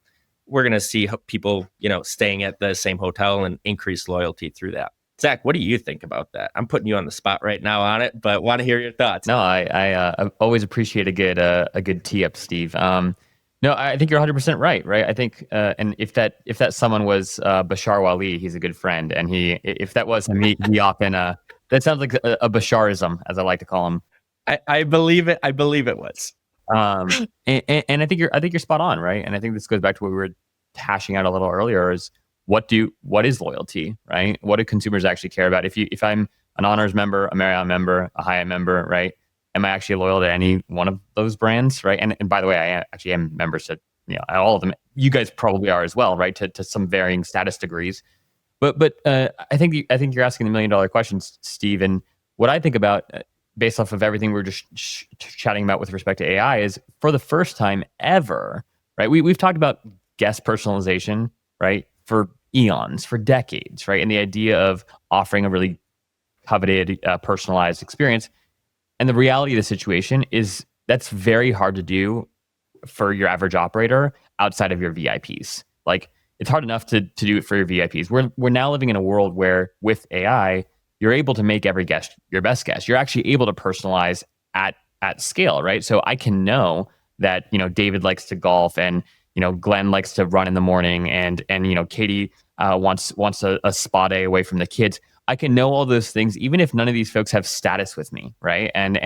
we're going to see people, staying at the same hotel and increase loyalty through that. Zach, what do you think about that? I'm putting you on the spot right now on it, but want to hear your thoughts. No, I always appreciate a good tee up, Steve. No, I think you're 100% right. I think, and if that someone was Bashar Wali, he's a good friend, and if that was him, he often that sounds like a Basharism, as I like to call him. I believe it. I believe it was. And I think you're spot on, right? And I think this goes back to what we were hashing out a little earlier: is what is loyalty, right? What do consumers actually care about? If I'm an Honors member, a Marriott member, a Hyatt member, right? am I actually loyal to any one of those brands, right? And by the way, I actually am members to all of them. You guys probably are as well, right? To some varying status degrees. But I think you're asking the $1 million questions, Steve. And what I think about, based off of everything we were just chatting about with respect to AI, is for the first time ever, right? We've talked about guest personalization, right, for eons, for decades, right, and the idea of offering a really coveted, personalized experience. And the reality of the situation is that's very hard to do for your average operator outside of your VIPs. Like, it's hard enough to do it for your VIPs. We're now living in a world where with AI, you're able to make every guest your best guest. You're actually able to personalize at scale, right? So I can know that, David likes to golf, and, Glenn likes to run in the morning, and Katie wants a spa day away from the kids. I can know all those things, even if none of these folks have status with me, right? And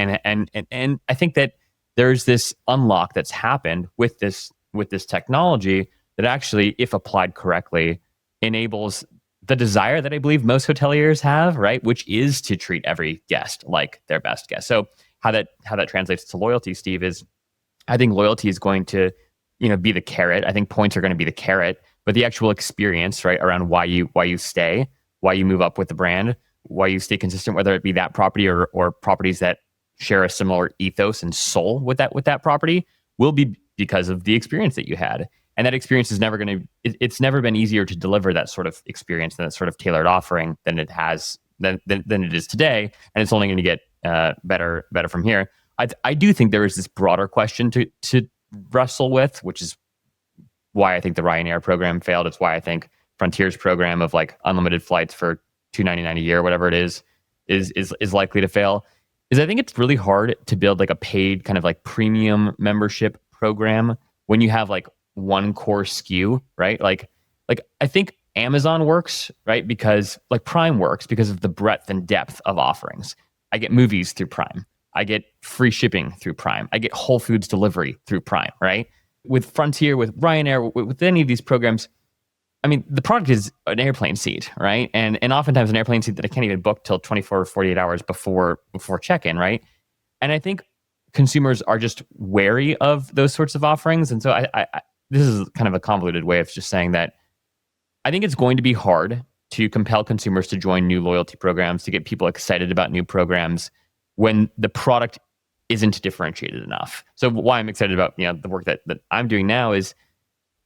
I think that there's this unlock that's happened with this technology that actually, if applied correctly, enables the desire that I believe most hoteliers have, right? Which is to treat every guest like their best guest. So how that translates to loyalty, Steve, is I think loyalty is going to, be the carrot. I think points are going to be the carrot, but the actual experience, right, around why you stay, why you move up with the brand, why you stay consistent, whether it be that property or properties that share a similar ethos and soul with that property, will be because of the experience that you had. And that experience is never going to, it's never been easier to deliver that sort of experience and that sort of tailored offering than it is today. And it's only going to get better from here. I do think there is this broader question to wrestle with, which is why I think the Ryanair program failed. It's why I think Frontier's program of like unlimited flights for $299 a year, whatever it is likely to fail. Is I think it's really hard to build like a paid kind of like premium membership program when you have like one core SKU, right? Like I think Amazon works, right? Because like Prime works because of the breadth and depth of offerings. I get movies through Prime. I get free shipping through Prime. I get Whole Foods delivery through Prime, right? With Frontier, with Ryanair, with any of these programs, I mean, the product is an airplane seat, right? And oftentimes an airplane seat that I can't even book till 24 or 48 hours before check-in, right? And I think consumers are just wary of those sorts of offerings. And so I this is kind of a convoluted way of just saying that I think it's going to be hard to compel consumers to join new loyalty programs, to get people excited about new programs when the product isn't differentiated enough. So why I'm excited about the work that I'm doing now is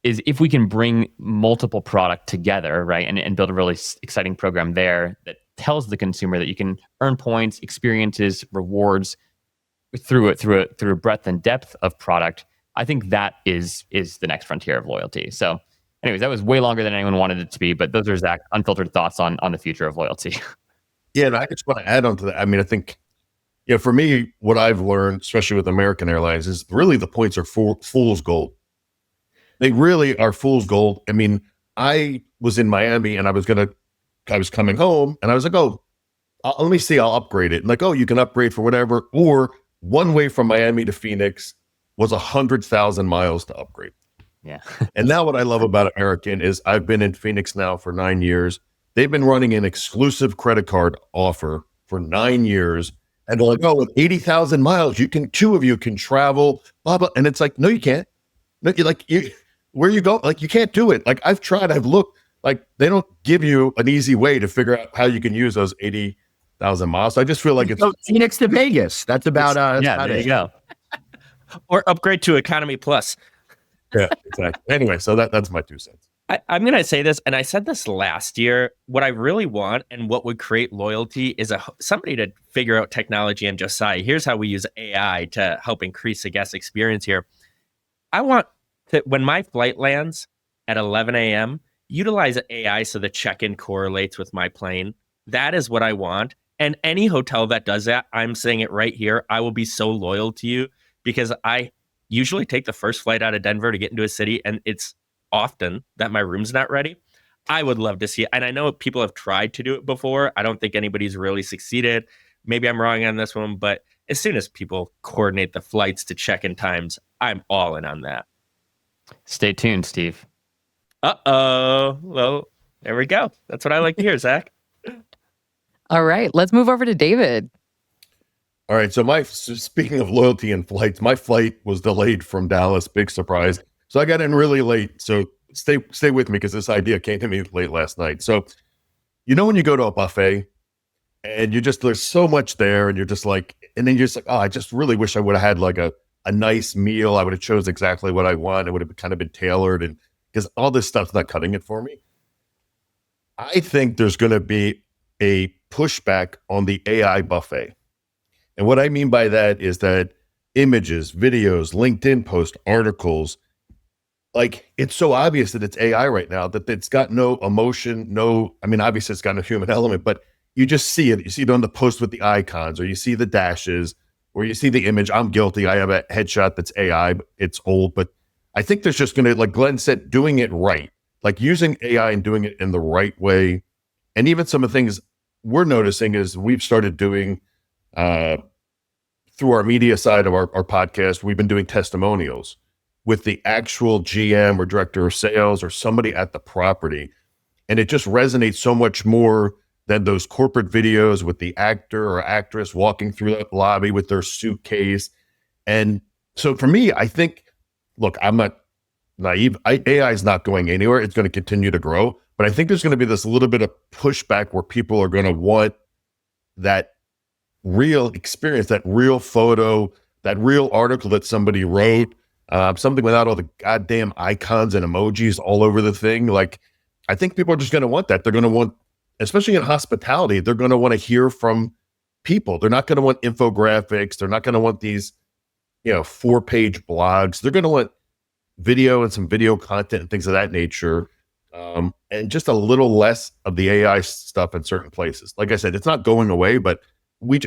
if we can bring multiple product together, right, and build a really exciting program there that tells the consumer that you can earn points, experiences, rewards through a breadth and depth of product. I think that is the next frontier of loyalty. So anyways, that was way longer than anyone wanted it to be, but those are Zach unfiltered thoughts on the future of loyalty. Yeah, and I just want to add on to that. I mean, I think, for me, what I've learned, especially with American Airlines, is really the points are fool's gold. They really are fool's gold. I mean, I was in Miami and I was coming home and I was like, let me see, I'll upgrade it. And like, you can upgrade for whatever. Or one way from Miami to Phoenix was 100,000 miles to upgrade. Yeah. And now what I love about American is I've been in Phoenix now for 9 years. They've been running an exclusive credit card offer for 9 years. And they're like, with 80,000 miles, two of you can travel, blah, blah. And it's like, no, you can't. No, where you go? Like, you can't do it. Like, I've tried, I've looked, like, they don't give you an easy way to figure out how you can use those 80,000 miles. So I just feel like it's Phoenix to Vegas. That's about, there you go. Or upgrade to Economy Plus. Yeah, exactly. Anyway, so that's my 2 cents. I'm going to say this, and I said this last year. What I really want and what would create loyalty is somebody to figure out technology. And Josiah, here's how we use AI to help increase the guest experience here. I want to, when my flight lands at 11 a.m., utilize AI so the check-in correlates with my plane. That is what I want. And any hotel that does that, I'm saying it right here, I will be so loyal to you because I usually take the first flight out of Denver to get into a city, and it's often that my room's not ready. I would love to see it. And I know people have tried to do it before. I don't think anybody's really succeeded. Maybe I'm wrong on this one, but as soon as people coordinate the flights to check-in times, I'm all in on that. Stay tuned, Steve. Uh-oh. Well, there we go. That's what I like to hear, Zach. All right, let's move over to David. All right. So speaking of loyalty and flights, my flight was delayed from Dallas. Big surprise. So I got in really late. So stay with me because this idea came to me late last night. So, when you go to a buffet and there's so much there and you're just like, and then you're just like, oh, I just really wish I would have had like a nice meal. I would have chose exactly what I want. It would have kind of been tailored, and because all this stuff's not cutting it for me. I think there's going to be a pushback on the AI buffet. And what I mean by that is that images, videos, LinkedIn posts, articles, like it's so obvious that it's AI right now that it's got no emotion, obviously it's got no human element, but you just see it. You see it on the post with the icons, or you see the dashes, or you see the image. I'm guilty. I have a headshot that's AI. It's old, but I think there's just going to, like Glenn said, doing it right, like using AI and doing it in the right way. And even some of the things we're noticing is we've started doing through our media side of our podcast, we've been doing testimonials with the actual GM or director of sales or somebody at the property. And it just resonates so much more than those corporate videos with the actor or actress walking through the lobby with their suitcase. And so for me, I think, look, I'm not naive. AI is not going anywhere. It's going to continue to grow. But I think there's going to be this little bit of pushback where people are going to want that real experience, that real photo, that real article that somebody wrote, something without all the goddamn icons and emojis all over the thing. Like, I think people are just going to want that. They're going to want, especially in hospitality, they're going to want to hear from people. They're not going to want infographics. They're not going to want these, 4-page blogs. They're going to want video and some video content and things of that nature. And just a little less of the AI stuff in certain places. Like I said, it's not going away, but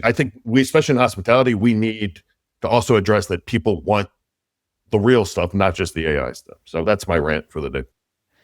I think especially in hospitality, we need to also address that people want the real stuff, not just the AI stuff. So that's my rant for the day.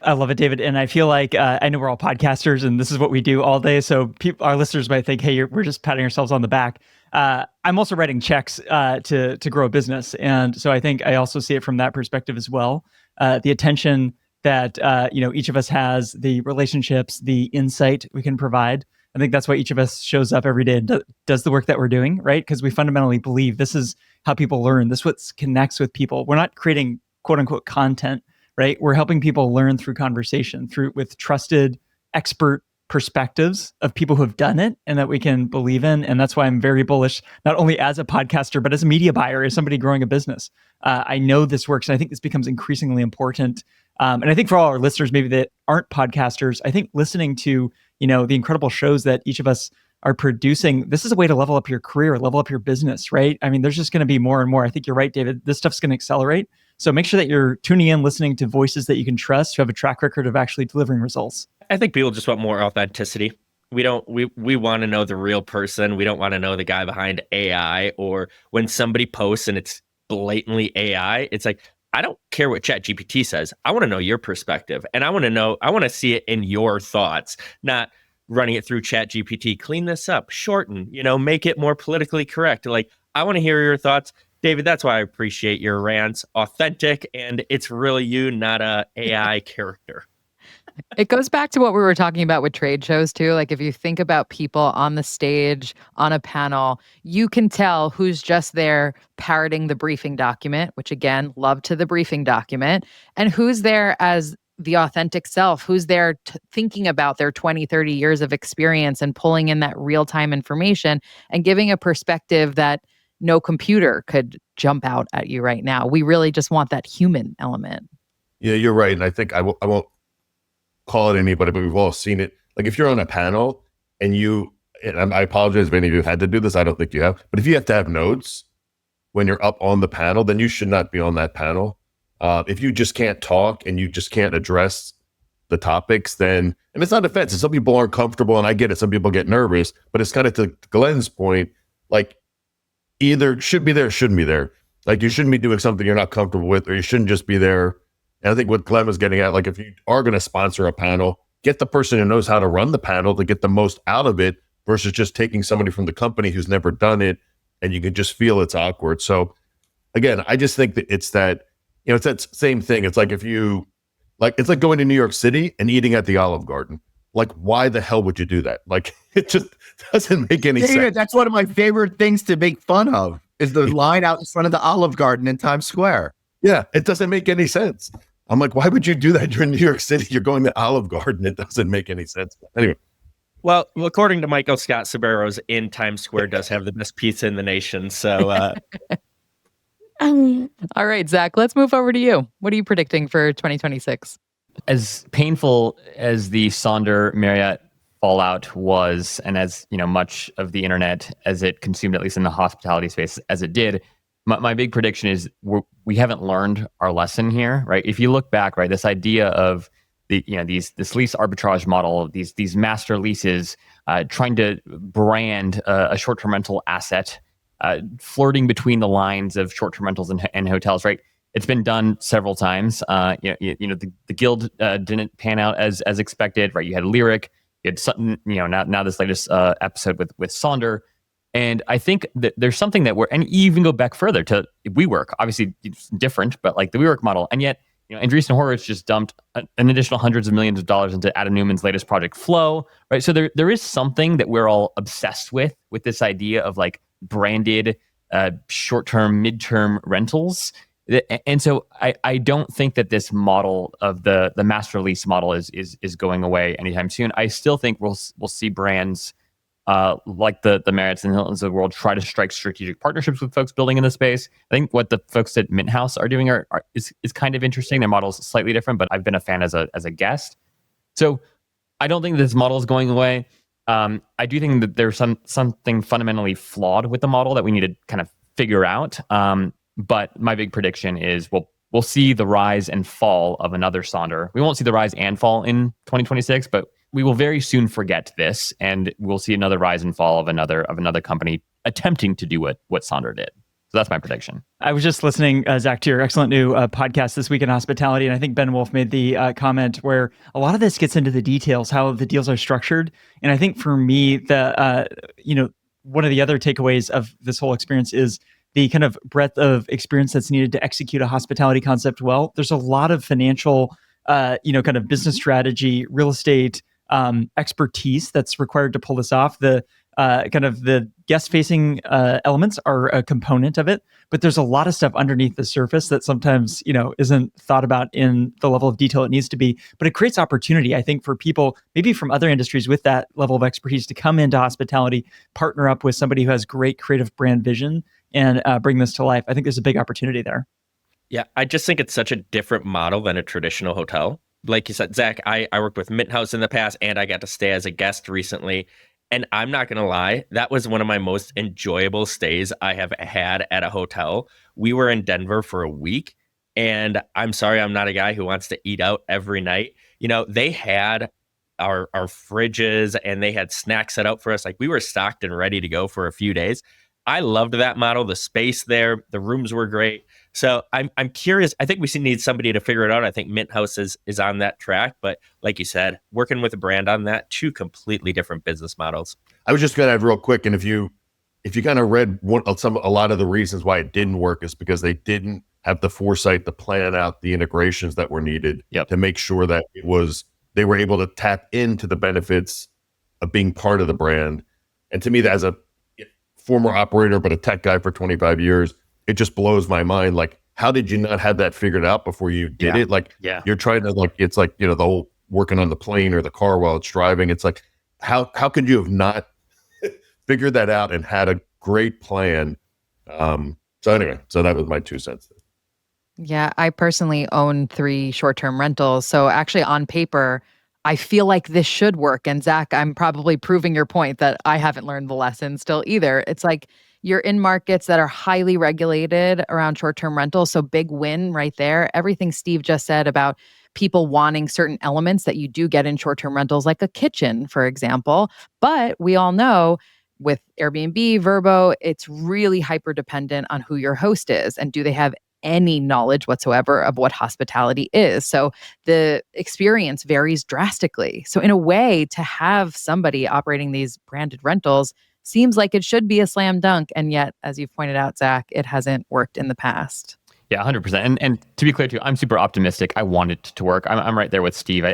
I love it, David. And I feel like I know we're all podcasters and this is what we do all day. So our listeners might think, hey, we're just patting ourselves on the back. I'm also writing checks to grow a business. And so I think I also see it from that perspective as well. The attention that each of us has, the relationships, the insight we can provide. I think that's why each of us shows up every day and does the work that we're doing, right? Because we fundamentally believe this is how people learn. This is what connects with people. We're not creating quote unquote content, right? We're helping people learn through conversation, with trusted expert perspectives of people who have done it and that we can believe in. And that's why I'm very bullish, not only as a podcaster, but as a media buyer, as somebody growing a business. I know this works. And I think this becomes increasingly important. And I think for all our listeners, maybe that aren't podcasters, I think listening to, the incredible shows that each of us are producing, this is a way to level up your career, level up your business, right? I mean, there's just going to be more and more. I think you're right, David. This stuff's going to accelerate. So make sure that you're tuning in, listening to voices that you can trust, who have a track record of actually delivering results. I think people just want more authenticity. We want to know the real person. We don't want to know the guy behind AI, or when somebody posts and it's blatantly AI, it's like, I don't care what ChatGPT says. I want to know your perspective, and I want to see it in your thoughts, not running it through ChatGPT. Clean this up, shorten, make it more politically correct. Like, I want to hear your thoughts. David, that's why I appreciate your rants. Authentic, and it's really you, not a AI character. It goes back to what we were talking about with trade shows too. Like, if you think about people on the stage, on a panel, you can tell who's just there parroting the briefing document, which again, love to the briefing document, and who's there as the authentic self, who's there thinking about their 20, 30 years of experience and pulling in that real-time information and giving a perspective that no computer could jump out at you right now. We really just want that human element. Yeah, you're right. And I think I won't call it anybody, but we've all seen it. Like, if you're on a panel and I apologize if any of you had to do this, I don't think you have, but if you have to have notes when you're up on the panel, then you should not be on that panel. If you just can't talk and you just can't address the topics, then, and it's not offensive. Some people aren't comfortable, and I get it. Some people get nervous, but it's kind of to Glenn's point, like, either should be there, or shouldn't be there. Like, you shouldn't be doing something you're not comfortable with, or you shouldn't just be there. And I think what Glenn was getting at, like, if you are going to sponsor a panel, get the person who knows how to run the panel to get the most out of it, versus just taking somebody from the company who's never done it and you can just feel it's awkward. So again, I just think that it's that, it's that same thing. It's like it's like going to New York City and eating at the Olive Garden. like, why the hell would you do that? Like, it just doesn't make any sense. That's one of my favorite things to make fun of is the line out in front of the Olive Garden in Times Square. Yeah, it doesn't make any sense. I'm like, why would you do that? You're in New York City. You're going to Olive Garden. It doesn't make any sense. Anyway. Well, according to Michael Scott Sobero's in Times Square does have the best pizza in the nation. So, all right, Zach, let's move over to you. What are you predicting for 2026? As painful as the Sonder Marriott fallout was, and as much of the internet as it consumed, at least in the hospitality space, as it did, my big prediction is we haven't learned our lesson here, right? If you look back, right, this idea of this lease arbitrage model, these master leases, trying to brand a short-term rental asset, flirting between the lines of short-term rentals and hotels, right? It's been done several times. The Guild didn't pan out as expected, right? You had Lyric, you had Sutton, now this latest episode with Sonder. And I think that there's something that and you even go back further to WeWork. Obviously, it's different, but like the WeWork model. And yet, Andreessen Horowitz just dumped an additional hundreds of millions of dollars into Adam Newman's latest project, Flow, right? So there is something that we're all obsessed with this idea of like branded short-term, mid-term rentals. And so I don't think that this model of the master lease model is going away anytime soon. I still think we'll see brands like the Marriotts and Hiltons of the world try to strike strategic partnerships with folks building in the space. I think what the folks at Mint House are doing is kind of interesting. Their model is slightly different, but I've been a fan as a guest. So I don't think this model is going away. I do think that there's something fundamentally flawed with the model that we need to kind of figure out. But my big prediction is we'll see the rise and fall of another Sonder. We won't see the rise and fall in 2026, but we will very soon forget this, and we'll see another rise and fall of another company attempting to do what Sonder did. So that's my prediction. I was just listening, Zach, to your excellent new podcast This Week in Hospitality, and I think Ben Wolf made the comment where a lot of this gets into the details, how the deals are structured. And I think for me, one of the other takeaways of this whole experience is the kind of breadth of experience that's needed to execute a hospitality concept well. There's a lot of financial, kind of business strategy, real estate expertise that's required to pull this off. The kind of the guest-facing elements are a component of it, but there's a lot of stuff underneath the surface that sometimes, isn't thought about in the level of detail it needs to be. But it creates opportunity, I think, for people maybe from other industries with that level of expertise to come into hospitality, partner up with somebody who has great creative brand vision, and bring this to life. I think there's a big opportunity there. Yeah, I just think it's such a different model than a traditional hotel. Like you said, Zach, I worked with Mint House in the past, and I got to stay as a guest recently. And I'm not going to lie, that was one of my most enjoyable stays I have had at a hotel. We were in Denver for a week, and I'm sorry, I'm not a guy who wants to eat out every night. They had our fridges, and they had snacks set out for us. Like, we were stocked and ready to go for a few days. I loved that model. The space there, the rooms were great. So I'm curious. I think we need somebody to figure it out. I think Mint House is on that track. But like you said, working with a brand on that, two completely different business models. I was just going to add real quick, and if you kind of read a lot of the reasons why it didn't work is because they didn't have the foresight to plan out the integrations that were needed to make sure that they were able to tap into the benefits of being part of the brand. And to me, as a former operator, but a tech guy for 25 years, it just blows my mind. Like, how did you not have that figured out before you did it? Like, you're trying to it's like, the whole working on the plane or the car while it's driving. It's like, how could you have not figured that out and had a great plan? So that was my 2 cents. Yeah, I personally own 3 short-term rentals. So actually on paper, I feel like this should work. And Zach, I'm probably proving your point that I haven't learned the lesson still either. It's like you're in markets that are highly regulated around short-term rentals. So big win right there. Everything Steve just said about people wanting certain elements that you do get in short-term rentals, like a kitchen, for example. But we all know with Airbnb, Vrbo, it's really hyper-dependent on who your host is. And do they have any knowledge whatsoever of what hospitality is? So the experience varies drastically. So in a way, to have somebody operating these branded rentals seems like it should be a slam dunk. And yet, as you've pointed out, Zach, it hasn't worked in the past. Yeah, 100%. And to be clear too, I'm super optimistic. I want it to work. I'm right there with Steve.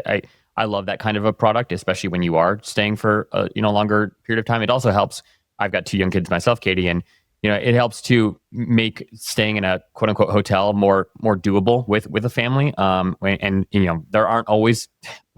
I love that kind of a product, especially when you are staying for a longer period of time. It also helps. I've got 2 young kids myself, Katie, and it helps to make staying in a quote unquote hotel more doable with a family. And there aren't always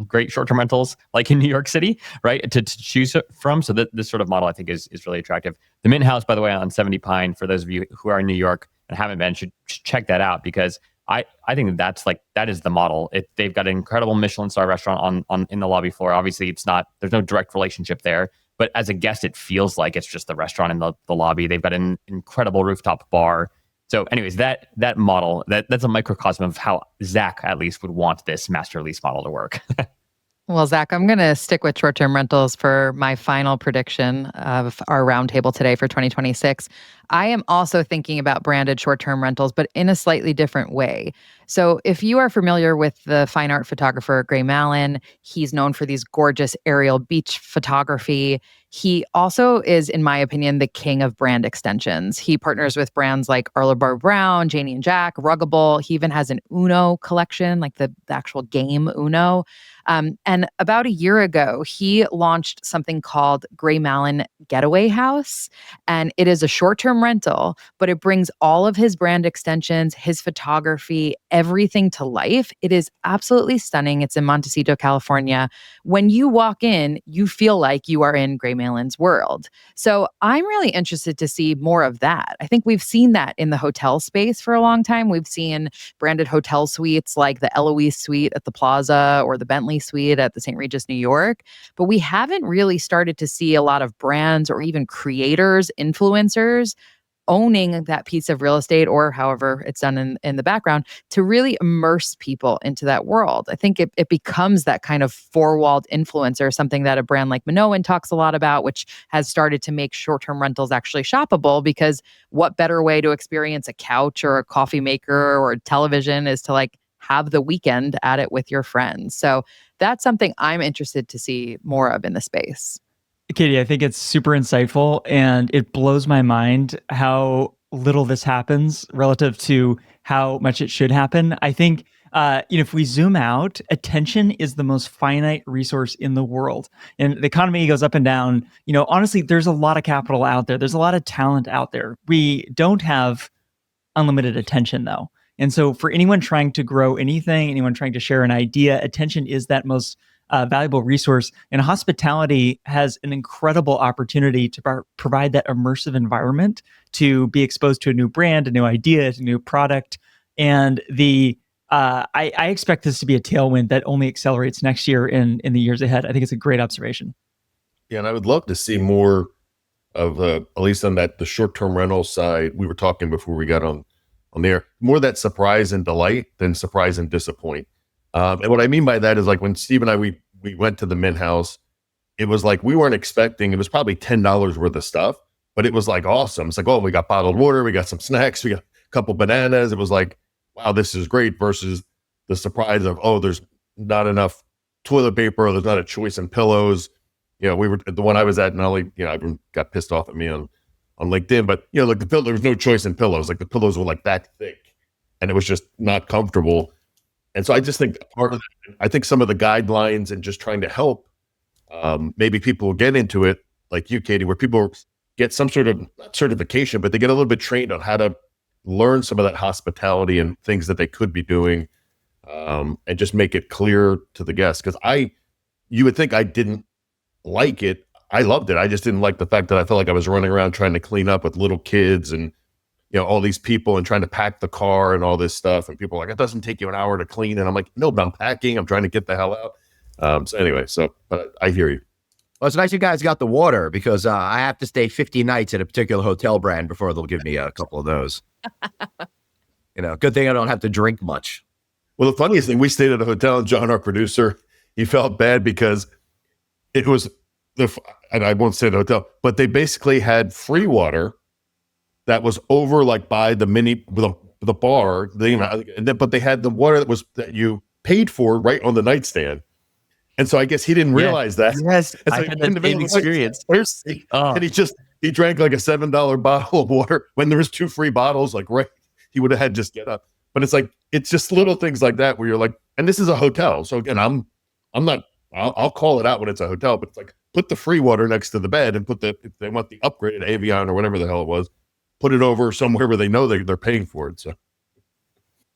great short-term rentals like in New York City, right? To choose from. So that this sort of model I think is really attractive. The Mint House, by the way, on 70 Pine, for those of you who are in New York and haven't been, should check that out, because I think that is the model. They've got an incredible Michelin star restaurant on in the lobby floor. Obviously, there's no direct relationship there, but as a guest, it feels like it's just the restaurant in the lobby. They've got an incredible rooftop bar. So, anyways, that model that's a microcosm of how Zach at least would want this master lease model to work. Well, Zach, I'm going to stick with short-term rentals for my final prediction of our roundtable today for 2026. I am also thinking about branded short-term rentals, but in a slightly different way. So if you are familiar with the fine art photographer Gray Mallon, he's known for these gorgeous aerial beach photography. He also is, in my opinion, the king of brand extensions. He partners with brands like Arlo Bar Brown, Janie and Jack, Ruggable. He even has an Uno collection, like the actual game Uno. And about a year ago, he launched something called Gray Mallon Getaway House. And it is a short-term rental, but it brings all of his brand extensions, his photography, everything to life. It is absolutely stunning. It's in Montecito, California. When you walk in, you feel like you are in Gray Mallon's world. So I'm really interested to see more of that. I think we've seen that in the hotel space for a long time. We've seen branded hotel suites like the Eloise suite at the Plaza or the Bentley suite at the St. Regis, New York. But we haven't really started to see a lot of brands or even creators, influencers owning that piece of real estate, or however it's done in the background, to really immerse people into that world. I think it becomes that kind of four-walled influencer, something that a brand like Minoan talks a lot about, which has started to make short-term rentals actually shoppable, because what better way to experience a couch or a coffee maker or a television is to have the weekend at it with your friends. So that's something I'm interested to see more of in the space. Katie, I think it's super insightful, and it blows my mind how little this happens relative to how much it should happen. I think, if we zoom out, attention is the most finite resource in the world, and the economy goes up and down. Honestly, there's a lot of capital out there. There's a lot of talent out there. We don't have unlimited attention, though. And so for anyone trying to grow anything, anyone trying to share an idea, attention is that most valuable resource. And hospitality has an incredible opportunity to provide that immersive environment to be exposed to a new brand, a new idea, a new product. And I expect this to be a tailwind that only accelerates next year in the years ahead. I think it's a great observation. Yeah, and I would love to see more of, at least on the short-term rental side. We were talking before we got on there, more that surprise and delight than surprise and disappoint. And what I mean by that is, like, when Steve and I, we went to the Mint House, it was like we weren't expecting, it was probably $10 worth of stuff, but it was like awesome. It's like, oh, we got bottled water, we got some snacks, we got a couple bananas. It was like, wow, this is great, versus the surprise of, oh, there's not enough toilet paper, or there's not a choice in pillows. We were the one I was at, not only, everyone got pissed off at me on LinkedIn, but there was no choice in pillows. Like, the pillows were like that thick, and it was just not comfortable. And so I just think part of that, I think some of the guidelines and just trying to help, maybe people will get into it, like you, Katie, where people get some sort of, not certification, but they get a little bit trained on how to learn some of that hospitality and things that they could be doing, and just make it clear to the guests. Because you would think I didn't like it. I loved it. I just didn't like the fact that I felt like I was running around trying to clean up with little kids and all these people, and trying to pack the car and all this stuff. And people are like, it doesn't take you an hour to clean. And I'm like, no, but I'm packing. I'm trying to get the hell out. So anyway, but I hear you. Well, it's nice you guys got the water, because I have to stay 50 nights at a particular hotel brand before they'll give me a couple of those. Good thing I don't have to drink much. Well, the funniest thing, we stayed at a hotel, and John, our producer, he felt bad because it was and I won't say the hotel, but they basically had free water that was over by the the bar, but they had the water that you paid for right on the nightstand. And so I guess he didn't realize that. Yes, I had that same experience. And he drank like a $7 bottle of water when there was 2 free bottles. He would have had just get up. But it's just little things like that where you're like, and this is a hotel. So again, I'm I'll call it out when it's a hotel, but it's like, put the free water next to the bed and if they want the upgraded Avion or whatever the hell it was, put it over somewhere where they know they're paying for it. So.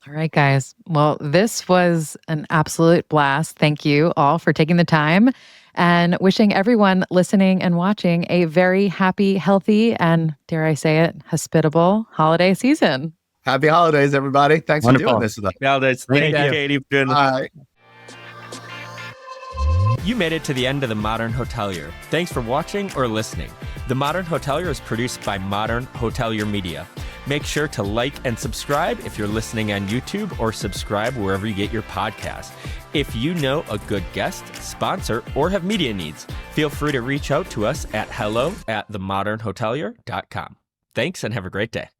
All right, guys. Well, this was an absolute blast. Thank you all for taking the time, and wishing everyone listening and watching a very happy, healthy, and dare I say it, hospitable holiday season. Happy holidays, everybody. Thanks Wonderful. for doing this today. Thank you, Katie. Bye. You made it to the end of The Modern Hotelier. Thanks for watching or listening. The Modern Hotelier is produced by Modern Hotelier Media. Make sure to like and subscribe if you're listening on YouTube, or subscribe wherever you get your podcasts. If you know a good guest, sponsor, or have media needs, feel free to reach out to us at hello@themodernhotelier.com. Thanks and have a great day.